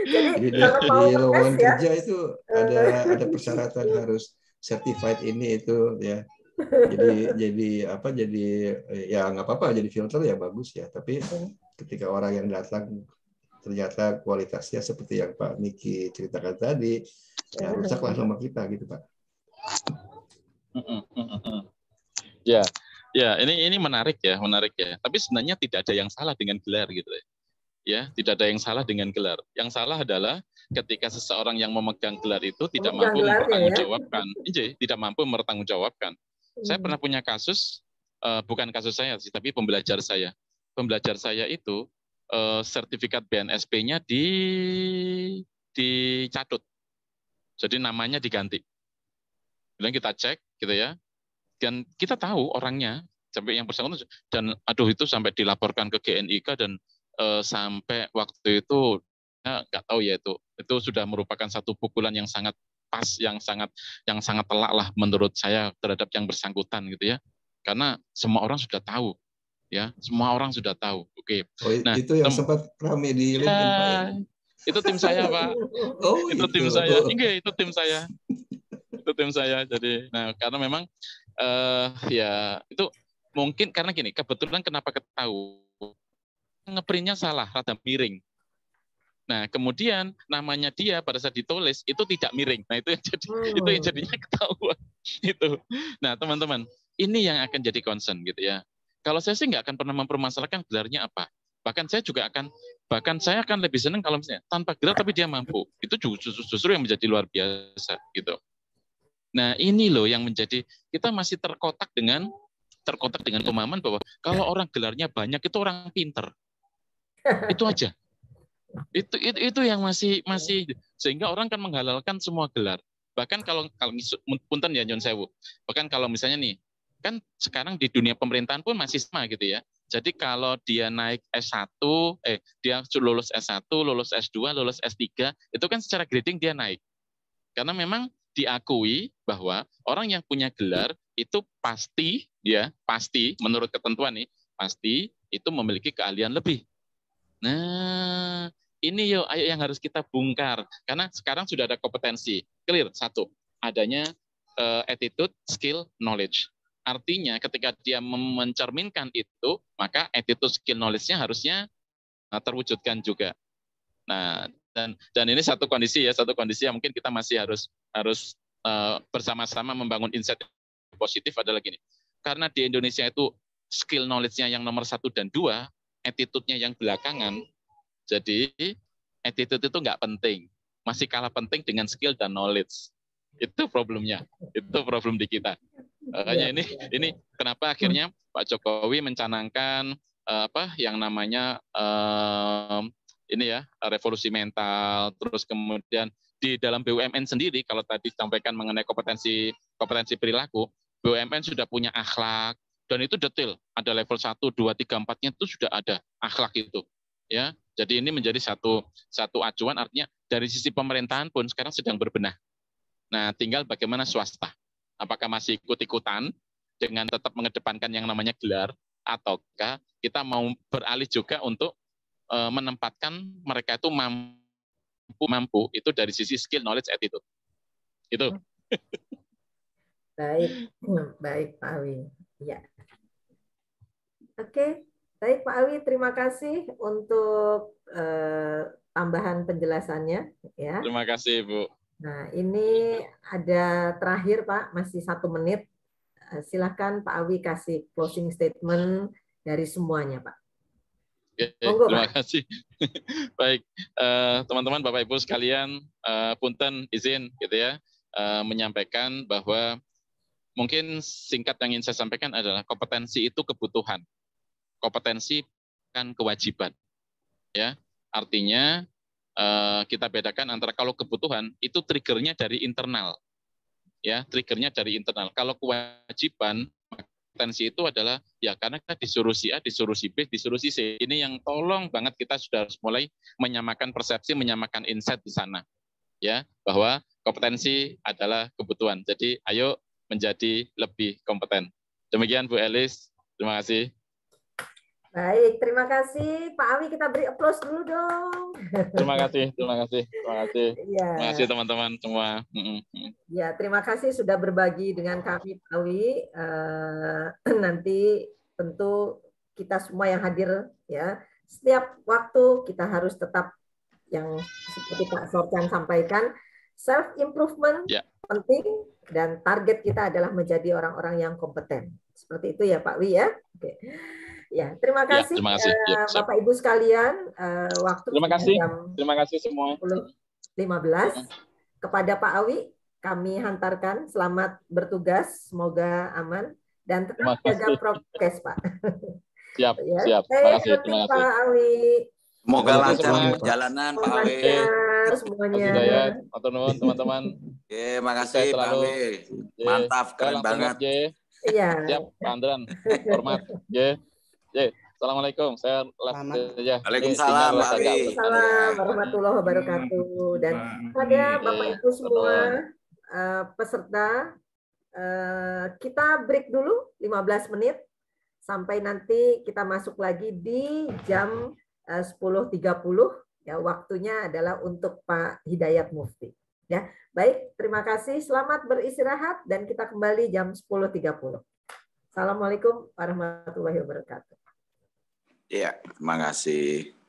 Jadi di kalau lowongan kerja itu ada persyaratan harus certified ini itu ya. Jadi ya nggak apa-apa jadi filter ya bagus ya. Tapi ketika orang yang datang ternyata kualitasnya seperti yang Pak Miki ceritakan tadi, ya rusaklah nama kita gitu Pak. Ya, ya, ini menarik ya. Tapi sebenarnya tidak ada yang salah dengan gelar gitu ya. Ya, tidak ada yang salah dengan gelar. Yang salah adalah ketika seseorang yang memegang gelar itu tidak mampu mempertanggungjawabkan. Tidak mampu mempertanggungjawabkan. Saya pernah punya kasus, bukan kasus saya sih, tapi pembelajar saya. Pembelajar saya itu sertifikat BNSP-nya dicatut. Jadi namanya diganti. Kemudian kita cek gitu ya. Dan kita tahu orangnya sampai yang bersangkutan, dan itu sampai dilaporkan ke GNIK, dan sampai waktu itu nggak tahu ya, itu sudah merupakan satu pukulan yang sangat pas, yang sangat telak lah menurut saya terhadap yang bersangkutan gitu ya, karena semua orang sudah tahu ya, semua orang sudah tahu. Oke. Nah, itu yang sempat ramai di LinkedIn, Pak ya. Itu tim saya, Pak. Itu tim saya. Enggak, itu tim saya. Itu tim saya. Jadi, karena memang ya itu mungkin karena gini, kebetulan kenapa ketahui ngeprintnya salah, rada miring. Nah, kemudian namanya dia pada saat ditulis itu tidak miring. Nah, itu yang jadinya ketahuan. Itu. Nah, teman-teman, ini yang akan jadi concern gitu ya. Kalau saya sih nggak akan pernah mempermasalahkan gelarnya apa. Bahkan saya akan lebih senang kalau misalnya tanpa gelar tapi dia mampu. Itu justru yang menjadi luar biasa gitu. Nah, ini loh yang menjadi kita masih terkotak dengan pemahaman bahwa kalau orang gelarnya banyak itu orang pinter. Itu aja. Itu yang masih sehingga orang kan menghalalkan semua gelar. Bahkan kalau punten ya Nyon Sewu. Bahkan kalau misalnya nih, kan sekarang di dunia pemerintahan pun masih sama gitu ya. Jadi kalau dia naik S1, dia lulus S1, lulus S2, lulus S3, itu kan secara grading dia naik. Karena memang diakui bahwa orang yang punya gelar itu pasti menurut ketentuan nih, pasti itu memiliki keahlian lebih. Nah, ini ayo yang harus kita bongkar. Karena sekarang sudah ada kompetensi. Clear, satu. Adanya attitude, skill, knowledge. Artinya ketika dia mencerminkan itu, maka attitude, skill, knowledge-nya harusnya terwujudkan juga. Nah, dan ini satu kondisi yang mungkin kita masih harus bersama-sama membangun insight positif adalah gini. Karena di Indonesia itu skill knowledge-nya yang nomor 1 dan 2, attitude-nya yang belakangan. Jadi attitude itu nggak penting, masih kalah penting dengan skill dan knowledge. Itu problemnya, itu problem di kita. Makanya ini kenapa akhirnya Pak Jokowi mencanangkan yang namanya revolusi mental. Terus kemudian di dalam BUMN sendiri, kalau tadi disampaikan mengenai kompetensi perilaku, BUMN sudah punya akhlak. Dan itu detail, ada level 1, 2, 3, 4-nya itu sudah ada akhlak itu. Ya, jadi ini menjadi satu acuan, artinya dari sisi pemerintahan pun sekarang sedang berbenah. Nah, tinggal bagaimana swasta. Apakah masih ikut-ikutan dengan tetap mengedepankan yang namanya gelar, ataukah kita mau beralih juga untuk menempatkan mereka itu mampu itu dari sisi skill, knowledge, attitude. Itu. Baik Pak Awi. Ya. Oke, baik Pak Awi, terima kasih untuk tambahan penjelasannya. Ya. Terima kasih, Bu. Nah, ini ada terakhir Pak, masih 1 menit. Silakan Pak Awi kasih closing statement dari semuanya, Pak. Terima kasih. Baik, teman-teman, Bapak Ibu sekalian, punten izin gitu ya menyampaikan bahwa mungkin singkat yang ingin saya sampaikan adalah kompetensi itu kebutuhan. Kompetensi bukan kewajiban. Ya, artinya kita bedakan antara kalau kebutuhan itu triggernya dari internal. Ya, triggernya dari internal. Kalau kewajiban, kompetensi itu adalah ya karena kita disuruh si A, disuruh si B, disuruh si C. Ini yang tolong banget kita sudah harus mulai menyamakan persepsi, menyamakan insight di sana. Ya, bahwa kompetensi adalah kebutuhan. Jadi ayo menjadi lebih kompeten. Demikian Bu Elis, terima kasih. Baik, terima kasih Pak Awi, kita beri applause dulu dong. Terima kasih. Ya. Terima kasih teman-teman semua. Ya, terima kasih sudah berbagi dengan kami Pak Awi. Nanti tentu kita semua yang hadir ya, setiap waktu kita harus tetap yang seperti Pak Sorchan sampaikan, self improvement, penting dan target kita adalah menjadi orang-orang yang kompeten. Seperti itu ya Pak Wi ya. Oke. Ya, terima kasih, terima kasih. Bapak Ibu sekalian. Waktu terima kasih semua. 10.15 kepada Pak Awi kami hantarkan selamat bertugas, semoga aman dan tetap jaga prokes Pak. Siap, ya. siap. Terima kasih. Pak Awi. Semoga lancar perjalanan Pak Awi. Lancar semuanya. Teman-teman. Makasih Pak Awi. Mantap, keren banget. Iya. Siap, Pak Andran. Hormat. Assalamualaikum. Saya aja. Waalaikumsalam Pak Awi. Waalaikumsalam warahmatullahi wabarakatuh. Dan pada Bapak Ibu semua peserta, kita break dulu 15 menit sampai nanti kita masuk lagi di jam 10.30. Ya, waktunya adalah untuk Pak Hidayat Mufti. Ya, baik. Terima kasih. Selamat beristirahat dan kita kembali jam 10.30. Assalamualaikum warahmatullahi wabarakatuh. Iya, terima kasih.